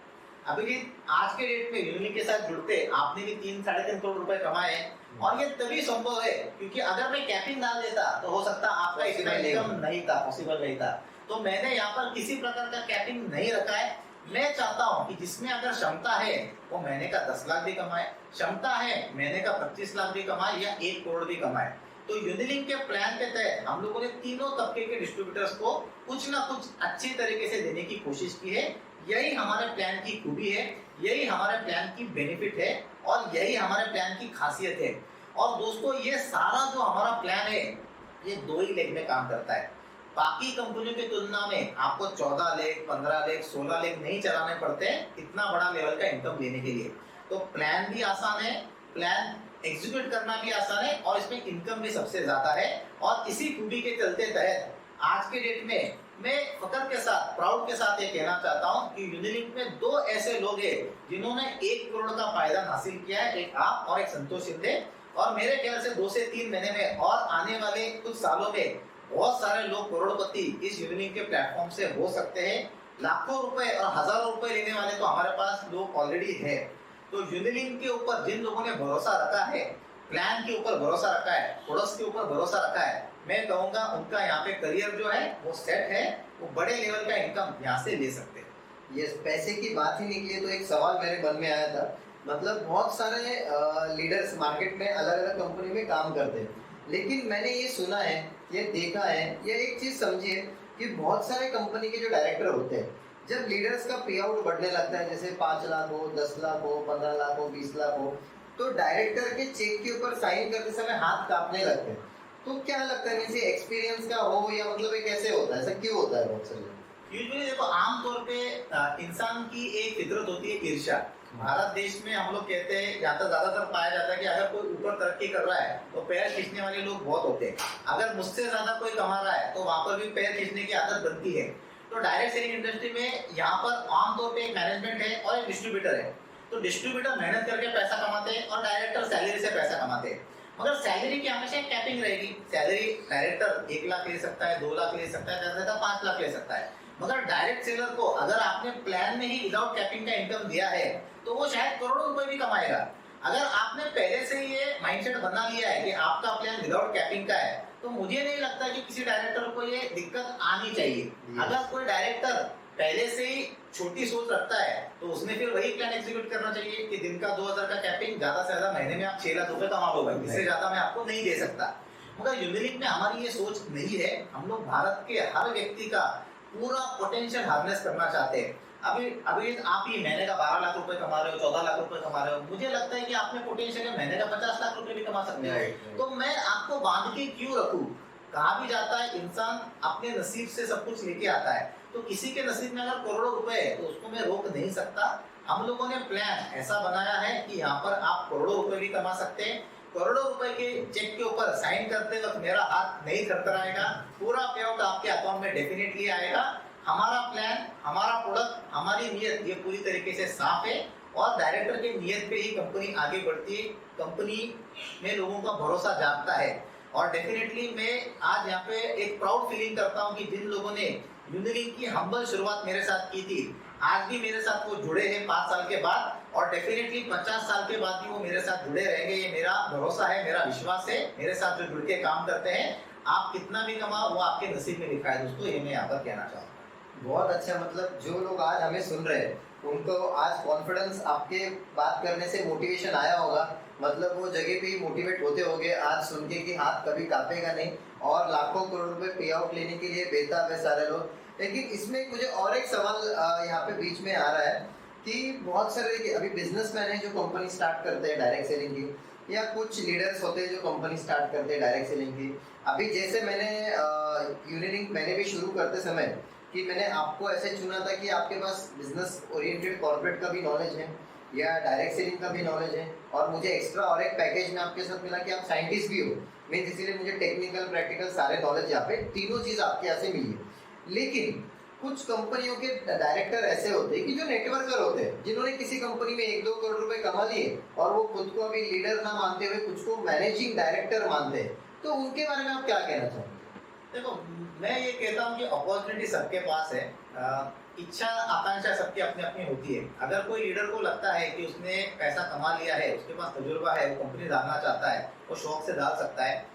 अभी आज के डेट में यूनिक के साथ जुड़ते आपने भी 3-3.5 करोड़ रुपए कमाए हैं। और ये तभी संभव है क्योंकि अगर मैं कैपिंग डाल देता तो हो सकता आपका इतना इनकम नहीं था, पॉसिबल नहीं था। तो मैंने यहाँ पर किसी प्रकार का कैपिंग नहीं रखा है। मैं चाहता हूँ कि जिसमें अगर क्षमता है वो महीने का 10 लाख भी कमाए, क्षमता है महीने का 25 लाख भी कमाए या 1 करोड़ भी कमाए। तो यूनिलिंक के प्लान के तहत हम लोगों ने तीनों तबके के डिस्ट्रीब्यूटर्स को कुछ ना कुछ अच्छी तरीके से देने की कोशिश की है। यही हमारे प्लान की खूबी है, यही हमारे प्लान की बेनिफिट है और यही हमारे प्लान की खासियत है। और दोस्तों, ये सारा जो हमारा प्लान है ये 2 ही लेग में काम करता है। बाकी कंपनियों की तुलना में आपको 14 लेग, 15 लेग, 16 लेग नहीं चलाने पड़ते इतना बड़ा लेवल का इनकम लेने के लिए। तो प्लान भी आसान है, प्लान एग्जीक्यूट करना भी आसान है और इसमें इनकम भी सबसे ज्यादा है। और इसी खूबी के चलते तहत आज के डेट में मैं फकर के साथ, प्राउड के साथ ये कहना चाहता हूँ कि यूनिलिंक में 2 ऐसे लोग हैं जिन्होंने 1 करोड़ का फायदा हासिल किया है, एक आप और एक संतोष शिंदे। और मेरे ख्याल से 2 से 3 महीने में और आने वाले कुछ सालों में बहुत सारे लोग करोड़पति इस यूनिलिंक के प्लेटफॉर्म से हो सकते हैं। लाखों रुपए और हजारों रुपए लेने वाले तो हमारे पास लोग ऑलरेडी है। तो यूनिलिंक के ऊपर जिन लोगों ने भरोसा रखा है, प्लान के ऊपर भरोसा रखा है, प्रोडक्ट्स के ऊपर भरोसा रखा है, मैं कहूंगा उनका यहाँ पे करियर जो है वो सेट है, वो बड़े लेवल का इनकम यहाँ से ले सकते हैं। ये पैसे की बात ही निकली है तो एक सवाल मेरे मन में आया था। मतलब बहुत सारे लीडर्स मार्केट में अलग अलग कंपनी में काम करते हैं, लेकिन मैंने ये सुना है, ये देखा है, ये एक चीज समझिए कि बहुत सारे कंपनी के जो डायरेक्टर होते हैं, जब लीडर्स का पे आउट बढ़ने लगता है, जैसे 5 लाख हो, 10 लाख हो, 15 लाख हो, 20 लाख हो, तो डायरेक्टर के चेक के ऊपर साइन करते समय हाथ कांपने लगते हैं। तो क्या लगता है, किसी एक्सपीरियंस का हो या मतलब ये कैसे होता है, ऐसा क्यों होता है बहुत सारे? यूजुअली देखो, आमतौर पे इंसान की एक फितरत होती है ईर्ष्या। भारत देश में हम लोग कहते हैं, यहाँ तक ज्यादातर पाया जाता है कि अगर कोई ऊपर तरक्की कर रहा है तो पैर खींचने वाले लोग बहुत होते हैं। अगर मुझसे ज्यादा कोई कमा रहा है तो वहां पर भी पैर खींचने की आदत बनती है। तो डायरेक्ट सेलिंग इंडस्ट्री में यहाँ पर आमतौर पे एक मैनेजमेंट है और एक डिस्ट्रीब्यूटर है। तो डिस्ट्रीब्यूटर मेहनत करके पैसा कमाते हैं और डायरेक्टर सैलरी से पैसा कमाते हैं। मगर सैलरी की हमेशा कैपिंग रहेगी। सैलरी डायरेक्टर 1 लाख ले सकता है, 2 लाख ले सकता है, ज्यादा 5 लाख ले सकता है। मगर डायरेक्ट सेलर को अगर आपने प्लान में ही विदाउट कैपिंग का इनकम दिया है तो वो शायद करोड़ों रुपए भी कमाएगा। अगर आपने पहले से ये माइंडसेट बना लिया है कि आपका प्लान विदाउट कैपिंग का है तो मुझे नहीं लगता कि किसी डायरेक्टर को ये दिक्कत आनी चाहिए। अगर कोई डायरेक्टर पहले से ही छोटी सोच रखता है तो उसने फिर वही प्लान एग्जीक्यूट करना चाहिए कि दिन का 2000 का कैपिंग, ज्यादा से ज्यादा महीने में आप 6 लाख रुपए कमा लो भाई, इससे ज्यादा मैं आपको नहीं दे सकता। मगर यूनिलिंक में हमारी ये सोच नहीं है। हम लोग भारत के हर व्यक्ति का पूरा पोटेंशियल हार्नेस करना चाहते हैं। अभी आप ही महीने का 12 लाख रुपए कमा रहे हो, 14 लाख रुपए कमा रहे हो, मुझे लगता है कि आप में पोटेंशियल है, महीने का 50 लाख रुपए भी कमा सकते हो। तो मैं आपको बांध के क्यों रखूं? कहा भी जाता है इंसान अपने नसीब से सब कुछ लेके आता है, तो किसी के नसीब में अगर करोड़ों रुपए है तो उसको मैं रोक नहीं सकता। हम लोगों ने प्लान ऐसा बनाया है कि यहाँ पर आप करोड़ों रुपए भी कमा सकते हैं। करोड़ों रुपए के चेक के ऊपर साइन करते वक्त मेरा हाथ नहीं थरथराएगा, पूरा पे आउट आपके अकाउंट में डेफिनेटली आएगा। हमारा प्लान, हमारा प्रोडक्ट, हमारी नीयत ये पूरी तरीके से साफ है और डायरेक्टर की नीयत पे ही कंपनी आगे बढ़ती है। कंपनी में लोगों का भरोसा जागता है और डेफिनेटली मैं आज यहाँ पे एक प्राउड फीलिंग करता हूँ कि जिन लोगों ने यूनिलिंक की हम्बल शुरुआत मेरे साथ की थी, आज भी मेरे साथ वो जुड़े हैं 5 साल के बाद और डेफिनेटली 50 साल के बाद भी वो मेरे साथ जुड़े रहेंगे। ये मेरा भरोसा है, मेरा विश्वास है। मेरे साथ जो जुड़ के काम करते हैं, आप कितना भी कमाओ वो आपके नसीब में लिखा है दोस्तों, ये मैं यहाँ पर कहना चाहूँगा। बहुत अच्छा, मतलब जो लोग आज हमें सुन रहे हैं उनको आज कॉन्फिडेंस आपके बात करने से मोटिवेशन आया होगा, मतलब वो जगह पे ही मोटिवेट होते होंगे आज सुन के कि हाथ कभी कांपेगा नहीं और लाखों करोड़ रुपए पे आउट लेने के लिए बेताब है सारे लोग। लेकिन इसमें मुझे और एक सवाल यहाँ पे बीच में आ रहा है कि बहुत सारे अभी बिजनेसमैन है जो कंपनी स्टार्ट करते हैं डायरेक्ट सेलिंग की, या कुछ लीडर्स होते हैं जो कंपनी स्टार्ट करते हैं डायरेक्ट सेलिंग की। अभी जैसे मैंने यूनिलिंक मैंने भी शुरू करते समय कि मैंने आपको ऐसे चुना था कि आपके पास बिजनेस ओरिएंटेड कॉर्पोरेट का भी नॉलेज है या डायरेक्ट सेलिंग का भी नॉलेज है, और मुझे एक्स्ट्रा और एक पैकेज में आपके साथ मिला कि आप साइंटिस्ट भी हो। मैं इसीलिए मुझे टेक्निकल प्रैक्टिकल सारे नॉलेज यहाँ पे तीनों चीज़ आपके यहाँ से मिली है। लेकिन कुछ कंपनियों के डायरेक्टर ऐसे होते हैं कि जो नेटवर्कर होते हैं, जिन्होंने किसी कंपनी में 1-2 करोड़ रुपए कमा लिए और वो खुद को अभी लीडर ना मानते हुए कुछ को मैनेजिंग डायरेक्टर मानते हैं, तो उनके बारे में आप क्या कहना चाहेंगे? देखो, मैं ये कहता हूँ कि अपॉर्चुनिटी सबके पास है, इच्छा आकांक्षा सबकी अपनी अपनी होती है। अगर कोई लीडर को लगता है कि उसने पैसा कमा लिया है, उसके पास तजुर्बा है, वो कंपनी डालना चाहता है, वो शौक से डाल सकता है।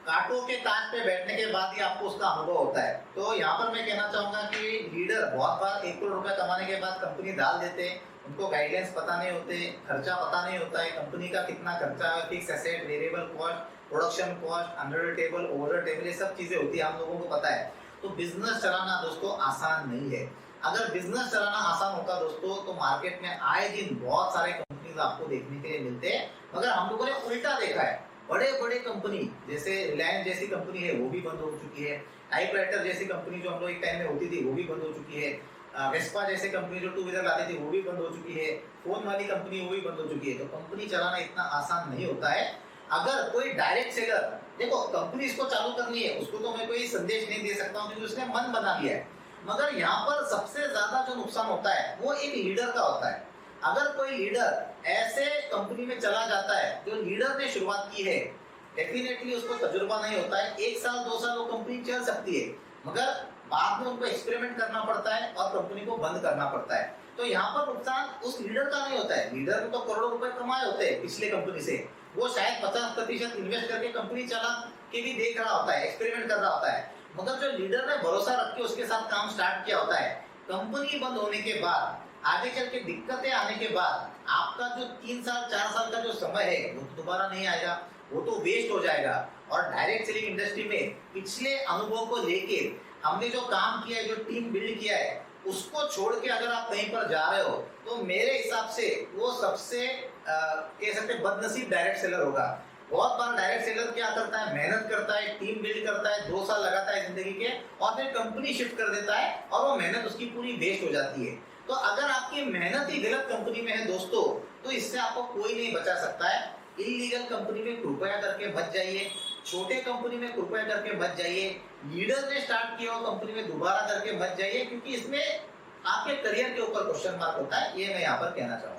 कांटों के ताज पे बैठने के बाद ही आपको उसका अनुभव होता है। तो यहाँ पर मैं कहना चाहूंगा कि लीडर बहुत बार 1 करोड़ रुपए कमाने के बाद कंपनी डाल देते हैं, उनको गाइडेंस पता नहीं होते, खर्चा पता नहीं होता है, कंपनी का कितना खर्चा है, fix asset, variable cost, production cost, under table, over table, ये सब चीजें होती है, हम लोगों को पता है। तो बिजनेस चलाना दोस्तों आसान नहीं है। अगर बिजनेस चलाना आसान होता दोस्तों तो मार्केट में आए दिन बहुत सारे कंपनीज आपको देखने के लिए मिलते हैं। मगर हम लोगों ने उल्टा देखा है, बड़े बड़े कंपनी जैसे रिलायंस जैसी कंपनी है वो भी बंद हो चुकी है, टाइपराइटर जैसी कंपनी जो हम लोग एक टाइम में होती थी वो भी बंद हो चुकी है, वेस्पा जैसी कंपनी जो 2 व्हीलर लाती थी वो भी बंद हो चुकी है, फोन वाली कंपनी वो भी बंद हो चुकी है। तो कंपनी चलाना इतना आसान नहीं होता है। अगर कोई डायरेक्ट सेलर, देखो कंपनी इसको चालू करनी है, उसको तो मैं कोई संदेश नहीं दे सकता हूँ क्योंकि उसने मन बना लिया है। मगर यहाँ पर सबसे ज्यादा जो नुकसान होता है वो एक लीडर का होता है। अगर कोई लीडर ऐसे कंपनी में चला जाता है जो लीडर ने शुरुआत की है, डेफिनेटली उसको तजुर्बा नहीं होता है, 1 साल 2 साल वो कंपनी चल सकती है, मगर बाद में उनको एक्सपेरिमेंट करना पड़ता है और कंपनी को बंद करना पड़ता है। तो यहाँ पर नुकसान उस लीडर का नहीं होता है। लीडर ने तो करोड़ों रुपए कमाए होते हैं पिछले कंपनी से, वो शायद 50% इन्वेस्ट करके कंपनी चला के भी देख रहा होता है, एक्सपेरिमेंट कर रहा होता है। मगर जो लीडर ने भरोसा रख के उसके साथ काम स्टार्ट किया होता है, कंपनी बंद होने के बाद, आगे चल के दिक्कतें आने के बाद आपका जो 3 साल 4 साल का जो समय है वो तो दोबारा नहीं आएगा, वो तो वेस्ट हो जाएगा। और डायरेक्ट सेलिंग इंडस्ट्री में पिछले अनुभव को लेके हमने जो काम किया है, जो टीम बिल्ड किया है, उसको छोड़ के अगर आप कहीं पर जा रहे हो तो मेरे हिसाब से वो सबसे कह सकते बदनसीब डायरेक्ट सेलर होगा। बहुत बार डायरेक्ट सेलर क्या करता है, मेहनत करता है, टीम बिल्ड करता है, 2 साल लगाता है जिंदगी के, और फिर कंपनी शिफ्ट कर देता है और वो मेहनत उसकी पूरी वेस्ट हो जाती है। तो अगर आपकी मेहनत ही गलत कंपनी में है दोस्तों, तो इससे आपको कोई नहीं बचा सकता है। इलीगल कंपनी में कृपया करके बच जाइए, छोटे कंपनी में कृपया करके बच जाइए, लीडर ने स्टार्ट किया हो कंपनी में दोबारा करके बच जाइए, क्योंकि इसमें आपके करियर के ऊपर क्वेश्चन मार्क होता है। ये मैं यहाँ पर कहना चाहूंगा।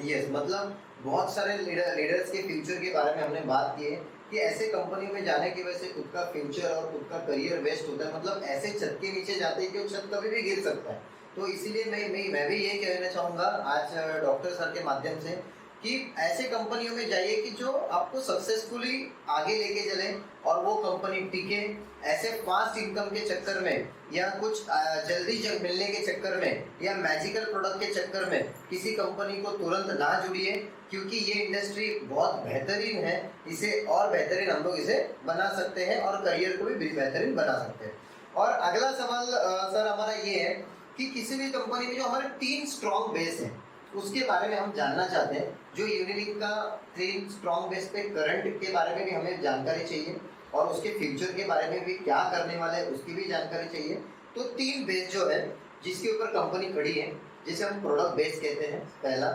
यस, मतलब बहुत सारे लीडर्स के फ्यूचर के बारे में हमने बात की है कि ऐसे कंपनी में जाने की वजह से खुद का फ्यूचर और खुद का करियर वेस्ट होता है, मतलब ऐसे छत के नीचे जाते हैं कि वो छत कभी भी गिर सकता है। तो इसीलिए मैं भी ये कहना चाहूँगा आज डॉक्टर सर के माध्यम से कि ऐसे कंपनियों में जाइए कि जो आपको सक्सेसफुली आगे लेके चले और वो कंपनी टिके। ऐसे फास्ट इनकम के चक्कर में या कुछ जल्दी मिलने के चक्कर में या मैजिकल प्रोडक्ट के चक्कर में किसी कंपनी को तुरंत ना जुड़िए, क्योंकि ये इंडस्ट्री बहुत बेहतरीन है। इसे और बेहतरीन हम लोग इसे बना सकते हैं और करियर को भी बेहतरीन बना सकते हैं। और अगला सवाल सर हमारा ये है कि किसी भी कंपनी में जो हमारे 3 स्ट्रॉन्ग बेस हैं उसके बारे में हम जानना चाहते हैं। जो यूनिलिंक का 3 स्ट्रॉन्ग बेस पे करंट के बारे में भी हमें जानकारी चाहिए और उसके फ्यूचर के बारे में भी क्या करने वाले हैं उसकी भी जानकारी चाहिए। तो 3 बेस जो है जिसके ऊपर कंपनी खड़ी है, जिसे हम प्रोडक्ट बेस कहते हैं पहला,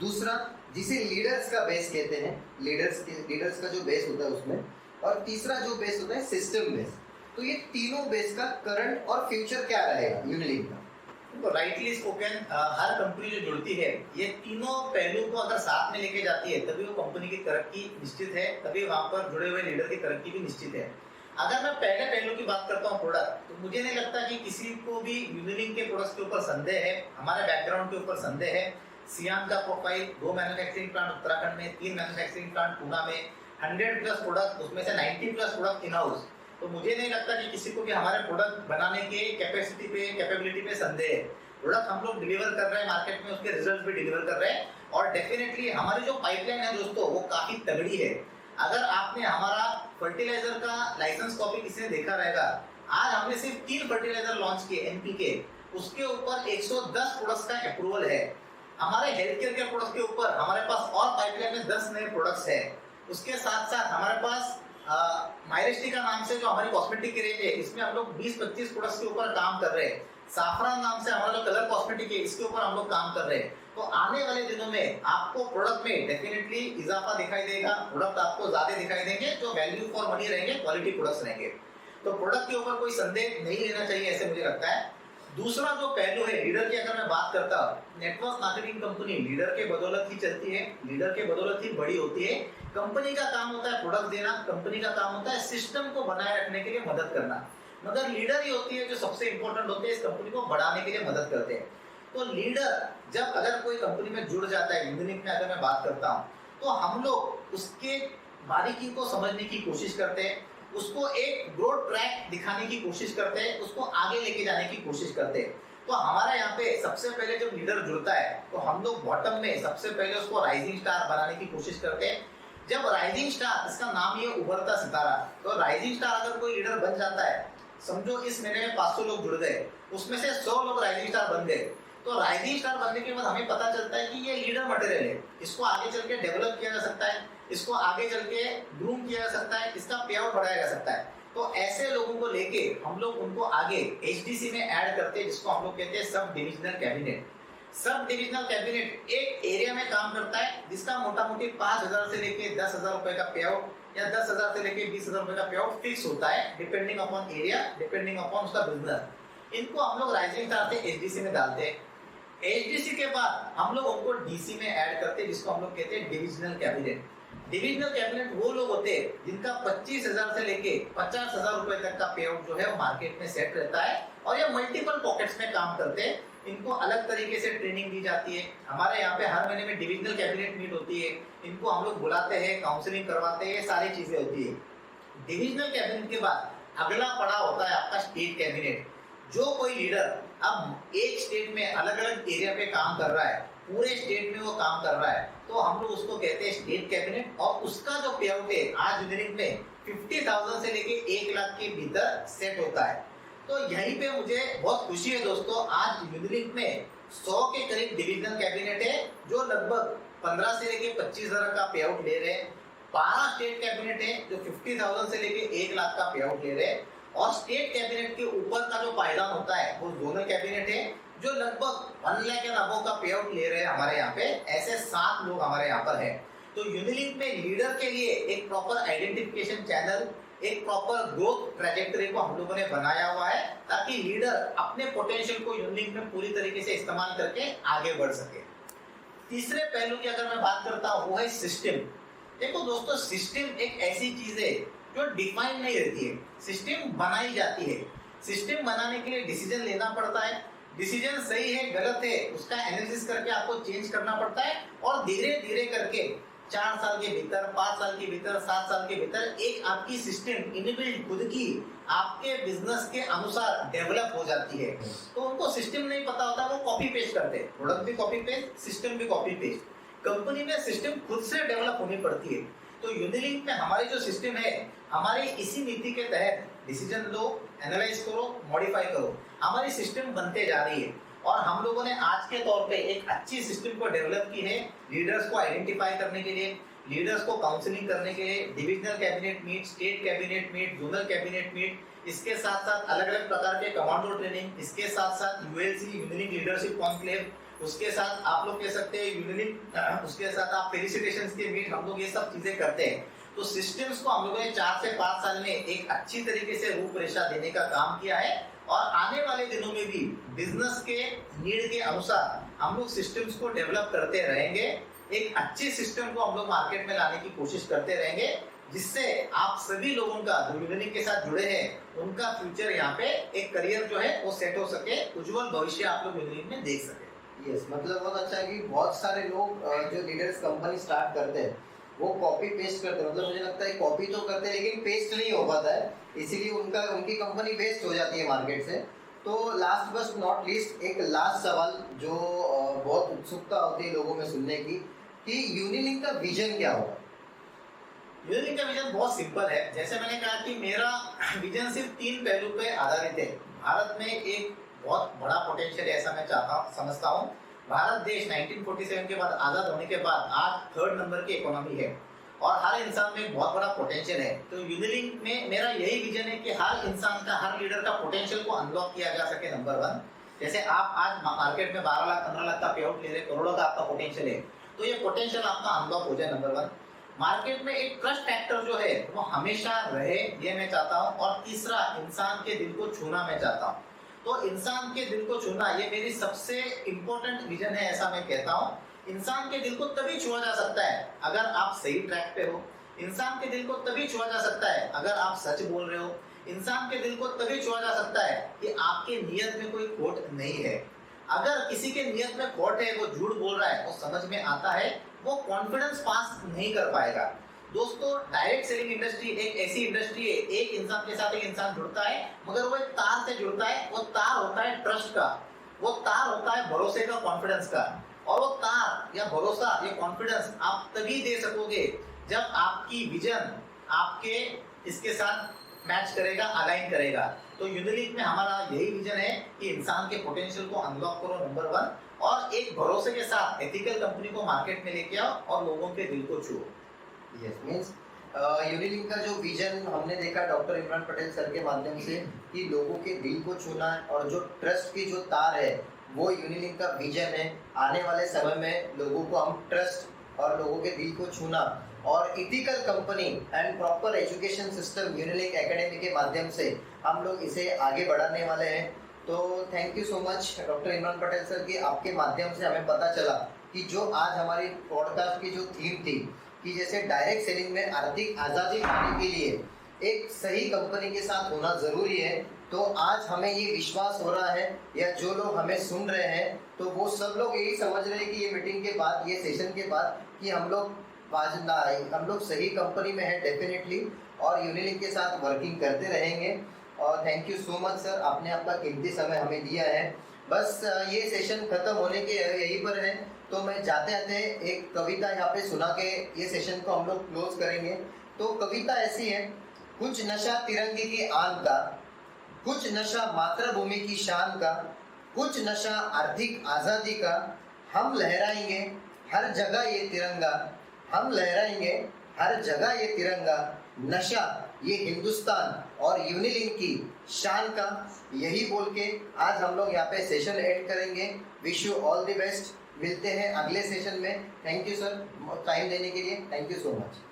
दूसरा जिसे लीडर्स का बेस कहते हैं, लीडर्स का जो बेस होता है उसमें, और तीसरा जो बेस होता है सिस्टम बेस। तो ये तीनों बेस का करंट और फ्यूचर क्या रहेगा यूनिलिंक का? तो राइटली स्पोकन, हर कंपनी जो जुड़ती है ये तीनों पहलू को अगर साथ में लेके जाती है तभी वो कंपनी की तरक्की निश्चित है, तभी वहां पर जुड़े हुए लीडर की तरक्की भी निश्चित है। अगर मैं पहले पहलू की बात करता हूँ प्रोडक्ट, तो मुझे नहीं लगता कि किसी को भी यूनिलिंक के प्रोडक्ट्स के ऊपर संदेह है, हमारे बैकग्राउंड के ऊपर संदेह है। सियान का प्रोफाइल 2 मैन्युफैक्चरिंग प्लांट उत्तराखंड में, 3 मैन्युफैक्चरिंग प्लांट पूना में, 100+ प्रोडक्ट, उसमें से 90+ प्रोडक्ट इन हाउस। तो मुझे नहीं लगता कि किसी को भी हमारे प्रोडक्ट बनाने के कैपेसिटी पे, कैपेबिलिटी पे संदेह है। प्रोडक्ट हम लोग डिलीवर कर रहे हैं मार्केट में, उसके रिजल्ट भी डिलीवर कर रहे हैं और डेफिनेटली हमारी जो पाइपलाइन है दोस्तों वो काफी तगड़ी है। अगर आपने हमारा फर्टिलाइजर का लाइसेंस कॉपी किसी ने देखा रहेगा, आज हमने सिर्फ 3 फर्टिलाइजर लॉन्च किए एनपीके, उसके ऊपर 110 प्रोडक्ट्स का अप्रूवल है। हमारे हेल्थ केयर के प्रोडक्ट्स के ऊपर हमारे पास और पाइपलाइन में 10 नए प्रोडक्ट्स है। उसके साथ साथ हमारे पास माइरेस्टिका नाम से जो हमारी कॉस्मेटिक की रेंज है, इसमें हम लोग 20-25 प्रोडक्ट्स के ऊपर काम कर रहे हैं। साफरान नाम से हमारा जो कलर कॉस्मेटिक है, इसके ऊपर हम लोग काम कर रहे हैं। तो आने वाले दिनों में आपको प्रोडक्ट में डेफिनेटली इजाफा दिखाई देगा, प्रोडक्ट आपको ज्यादा दिखाई देंगे जो वैल्यू फॉर मनी रहेंगे, क्वालिटी प्रोडक्ट्स रहेंगे। तो प्रोडक्ट के ऊपर कोई संदेह नहीं लेना चाहिए, ऐसे मुझे लगता है। दूसरा जो पहलू है लीडर की, अगर मैं बात करता हूँ, नेटवर्क मार्केटिंग कंपनी लीडर के बदौलत ही चलती है, लीडर के बदौलत ही बड़ी होती है। कंपनी का काम होता है प्रोडक्ट देना, कंपनी का काम होता है सिस्टम को बनाए रखने के लिए मदद करना, मगर लीडर ही होती है जो सबसे इंपॉर्टेंट होती है, इस कंपनी को बढ़ाने के लिए मदद करते हैं। तो लीडर जब अगर कोई कंपनी में जुड़ जाता है, यूनिलिंक में अगर मैं बात करता हूँ, तो हम लोग उसके बारीकी को समझने की कोशिश करते हैं, उसको एक ग्रोथ ट्रैक दिखाने की कोशिश करते हैं, उसको आगे लेके जाने की कोशिश करते हैं। तो हमारा यहाँ पे सबसे पहले जब लीडर जुड़ता है तो हम लोग बॉटम में सबसे पहले उसको राइजिंग स्टार बनाने की कोशिश करते हैं। जब राइजिंग स्टार, इसका नाम ही है उभरता सितारा, तो राइजिंग स्टार अगर कोई लीडर बन जाता है, समझो इस महीने में 500 लोग जुड़ गए, उसमें से 100 लोग राइजिंग स्टार बन गए, तो राइजिंग स्टार बनने के बाद हमें पता चलता है कि ये लीडर मटेरियल है, इसको आगे चल के डेवलप किया जा सकता है, इसको आगे चल के ग्रूम किया जा सकता है, इसका पे आउट बढ़ाया जा सकता है। तो ऐसे लोगों को लेके हम लोग उनको आगे एचडीसी में ऐड करते हैं, जिसको हम लोग कहते हैं sub divisional cabinet. Sub divisional cabinet एक एरिया में काम करता है जिसका मोटा मोटी 5,000 से लेके 10,000 रुपए का पे आउट या 10,000 से लेके 20,000 रुपए का पे आउट फिक्स होता है, depending upon area, depending upon उसका बिजनेस। इनको हम लोग राइजिंग स्टार से एचडीसी में डालते हैं। एचडीसी के बाद हम लोग उनको डीसी में ऐड करते हैं, जिसको हम लोग कहते हैं डिविजनल कैबिनेट। डिविजनल कैबिनेट वो लोग होते हैं जिनका 25,000 से लेके 50,000 रुपए तक का पे आउट जो है वो मार्केट में सेट रहता है और ये मल्टीपल पॉकेट्स में काम करते हैं। इनको अलग तरीके से ट्रेनिंग दी जाती है। हमारे यहाँ पे हर महीने में डिविजनल कैबिनेट मीट होती है, इनको हम लोग बुलाते हैं, काउंसलिंग करवाते हैं, ये सारी चीजें होती है। डिविजनल कैबिनेट के बाद अगला पड़ाव होता है आपका स्टेट कैबिनेट। जो कोई लीडर अब एक स्टेट में अलग अलग एरिया पे काम कर रहा है, पूरे स्टेट में वो काम कर रहा है, तो हम लोग उसको कहते हैं स्टेट कैबिनेट। और उसका जो पे आउट है आज यूनिलिंक में 50,000 से लेके 1 लाख के भीतर सेट होता है। तो यहीं पे मुझे बहुत खुशी है दोस्तों, आज यूनिलिंक में 100 के करीब डिविजनल कैबिनेट है जो लगभग 15 से लेके 25,000 का पे आउट ले रहे हैं। 12 स्टेट कैबिनेट है जो 50,000 से लेके 1 लाख का पे आउट ले रहे हैं। और स्टेट कैबिनेट के ऊपर का जो पायदान होता है वो जोनल कैबिनेट है जो लगभग 1 लाख एंड अबव का पे आउट ले रहे हैं हमारे यहाँ पे। ऐसे 7 लोग हमारे यहाँ पर हैं। तो यूनिलिंक में लीडर के लिए एक प्रॉपर आइडेंटिफिकेशन चैनल, एक प्रॉपर ग्रोथ ट्रैजेक्टरी को हम लोगों ने बनाया हुआ है ताकि लीडर अपने पोटेंशियल को यूनिलिंक में पूरी तरीके से इस्तेमाल करके आगे बढ़ सके। तीसरे पहलू की अगर मैं बात करता हूँ वो है सिस्टम। देखो दोस्तों, सिस्टम एक ऐसी चीज है जो डिफाइन नहीं रहती है, सिस्टम बनाई जाती है। सिस्टम बनाने के लिए डिसीजन लेना पड़ता है, डिसीजन सही है गलत है उसका एनालिसिस करके आपको चेंज करना पड़ता है, और धीरे धीरे करके 4 साल के भीतर, 5 साल के भीतर, 7 साल के भीतर एक आपकी सिस्टम इनबिल्ट खुद की आपके बिजनेस के अनुसार डेवलप हो जाती है। तो उनको सिस्टम नहीं पता होता, वो कॉपी पेस्ट करते हैं, प्रोडक्ट भी कॉपी पेस्ट, सिस्टम भी कॉपी पेस्ट। कंपनी में सिस्टम खुद से डेवलप होनी पड़ती है। तो यूनिलिंक में हमारी जो सिस्टम है, हमारी इसी नीति के तहत डिसीजन लो, एनालाइज करो, मॉडिफाई करो, हमारी सिस्टम बनते जा रही है। और हम लोगों ने आज के तौर पे एक अच्छी सिस्टम को डेवलप की है, लीडर्स को आइडेंटिफाई करने के लिए, लीडर्स को काउंसलिंग करने के लिए, divisional cabinet meet, state cabinet meet, zonal cabinet meet, इसके साथ साथ अलग अलग प्रकार के कमांडो ट्रेनिंग, इसके साथ साथ यूएलसी यूनिलिंक लीडरशिप कॉन्क्लेव, उसके साथ आप लोग कह सकते हैं यूनिलिंक, उसके साथ आप फेलिसिटेशंस के मीट, हम लोग ये सब चीजें करते हैं। तो सिस्टम्स को हम लोगों ने 4 से 5 साल में एक अच्छी तरीके से रूपरेखा देने का काम किया है, और आने वाले दिनों में भी बिजनेस के नीड के अनुसार हम लोग सिस्टम्स को डेवलप करते रहेंगे। एक अच्छी सिस्टम को हम लोग मार्केट में लाने की कोशिश करते रहेंगे, जिससे आप सभी लोगों का जो यूनिलिंक के साथ जुड़े हैं उनका फ्यूचर यहाँ पे एक करियर जो है वो सेट हो सके, उज्जवल भविष्य आप लोग यूनिलिंक में देख सके। यस, मतलब बहुत अच्छा है कि बहुत सारे लोग जो लीडर्स कंपनी स्टार्ट करते हैं वो कॉपी पेस्ट करते हैं, मतलब मुझे लगता है कॉपी तो करते हैं लेकिन पेस्ट नहीं हो पाता है, इसीलिए उनकी कंपनी वेस्ट हो जाती है मार्केट से। तो लास्ट बट नॉट लीस्ट एक लास्ट सवाल जो बहुत उत्सुकता होती है लोगों में सुनने की, कि यूनिलिंक का विजन क्या होगा? यूनिलिंक का विजन बहुत सिंपल है। जैसे मैंने कहा कि मेरा विजन सिर्फ 3 पहलू पे आधारित है। भारत में एक बहुत बड़ा पोटेंशियल है, ऐसा मैं समझता हूँ। भारत देश 1947 के बाद आजाद होने के बाद आज 3rd नंबर की इकोनॉमी है, और हर इंसान में बहुत बड़ा पोटेंशियल है। तो यूनिलिंक में मेरा यही विजन है कि हर इंसान का, हर लीडर का पोटेंशियल को अनलॉक किया जा सके। नंबर 1, जैसे आप आज मार्केट में 12 लाख 15 लाख का पे आउट ले रहे, करोड़ों का आपका पोटेंशियल है, तो ये पोटेंशियल आपका अनलॉक हो जाए। नंबर 1, मार्केट में एक ट्रस्ट फैक्टर जो है वो हमेशा रहे, ये मैं चाहता हूँ। और तीसरा, इंसान के दिल को छूना मैं चाहता हूँ। तो इंसान के दिल को छूना ये मेरी सबसे इंपॉर्टेंट विजन है, ऐसा मैं कहता हूँ। इंसान के दिल को तभी छुआ जा सकता है अगर आप सही ट्रैक पे हो। इंसान के दिल को तभी छुआ जा सकता है अगर आप सच बोल रहे हो। इंसान के दिल को तभी छुआ जा सकता है कि आपके नियत में कोई खोट नहीं है। अगर किसी के नियत में खोट है, वो झूठ बोल रहा है, वो समझ में आता है, वो कॉन्फिडेंस पास नहीं कर पाएगा। दोस्तों, डायरेक्ट सेलिंग इंडस्ट्री एक ऐसी इंडस्ट्री है, एक इंसान के साथ एक इंसान जुड़ता है, मगर वो एक तार से जुड़ता है। वो तार होता है ट्रस्ट का, वो तार होता है भरोसे का, कॉन्फिडेंस का। और वो तार या भरोसा या कॉन्फिडेंस आप तभी दे सकोगे जब आपकी विजन आपके इसके साथ मैच करेगा, अलाइन करेगा। तो यूनिलिंक में हमारा यही विजन है कि इंसान के पोटेंशियल को अनलॉक करो, नंबर 1, और एक भरोसे के साथ एथिकल कंपनी को मार्केट में लेके आओ और लोगों के दिल को छुओ। यस, मींस यूनिलिंक का जो विजन हमने देखा डॉक्टर इमरान पटेल सर के माध्यम से कि लोगों के दिल को छूना है, और जो ट्रस्ट की जो तार है वो यूनिलिंक का विजन है। आने वाले समय में लोगों को हम ट्रस्ट और लोगों के दिल को छूना और ethical company and proper education system Unilink academy के माध्यम से हम लोग इसे आगे बढ़ाने वाले हैं। तो thank you so much doctor Imran Patel sir कि आपके माध्यम से हमें पता चला कि जो आज हमारी पॉडकास्ट की जो थीम थी कि जैसे डायरेक्ट सेलिंग में आर्थिक आज़ादी पाने के लिए एक सही कंपनी के साथ होना ज़रूरी है। तो आज हमें ये विश्वास हो रहा है, या जो लोग हमें सुन रहे हैं तो वो सब लोग यही समझ रहे हैं कि ये मीटिंग के बाद, ये सेशन के बाद, कि हम लोग सही कंपनी में हैं डेफिनेटली, और यूनिलिंक के साथ वर्किंग करते रहेंगे। और thank you so much sir, आपने आपका कीमती समय हमें दिया है। बस ये सेशन खत्म होने के यहीं पर है, तो मैं जाते जाते एक कविता यहाँ पे सुना के ये सेशन को हम लोग क्लोज करेंगे। तो कविता ऐसी है, कुछ नशा तिरंगे की आन का, कुछ नशा मातृभूमि की शान का, कुछ नशा आर्थिक आज़ादी का, हम लहराएंगे हर जगह ये तिरंगा, हम लहराएंगे हर जगह ये तिरंगा, नशा ये हिंदुस्तान और यूनिलिंक की शान का। यही बोल के आज हम लोग यहाँ पे सेशन एंड करेंगे। Wish you all the best, मिलते हैं अगले सेशन में। थैंक यू सर टाइम देने के लिए, थैंक यू सो मच।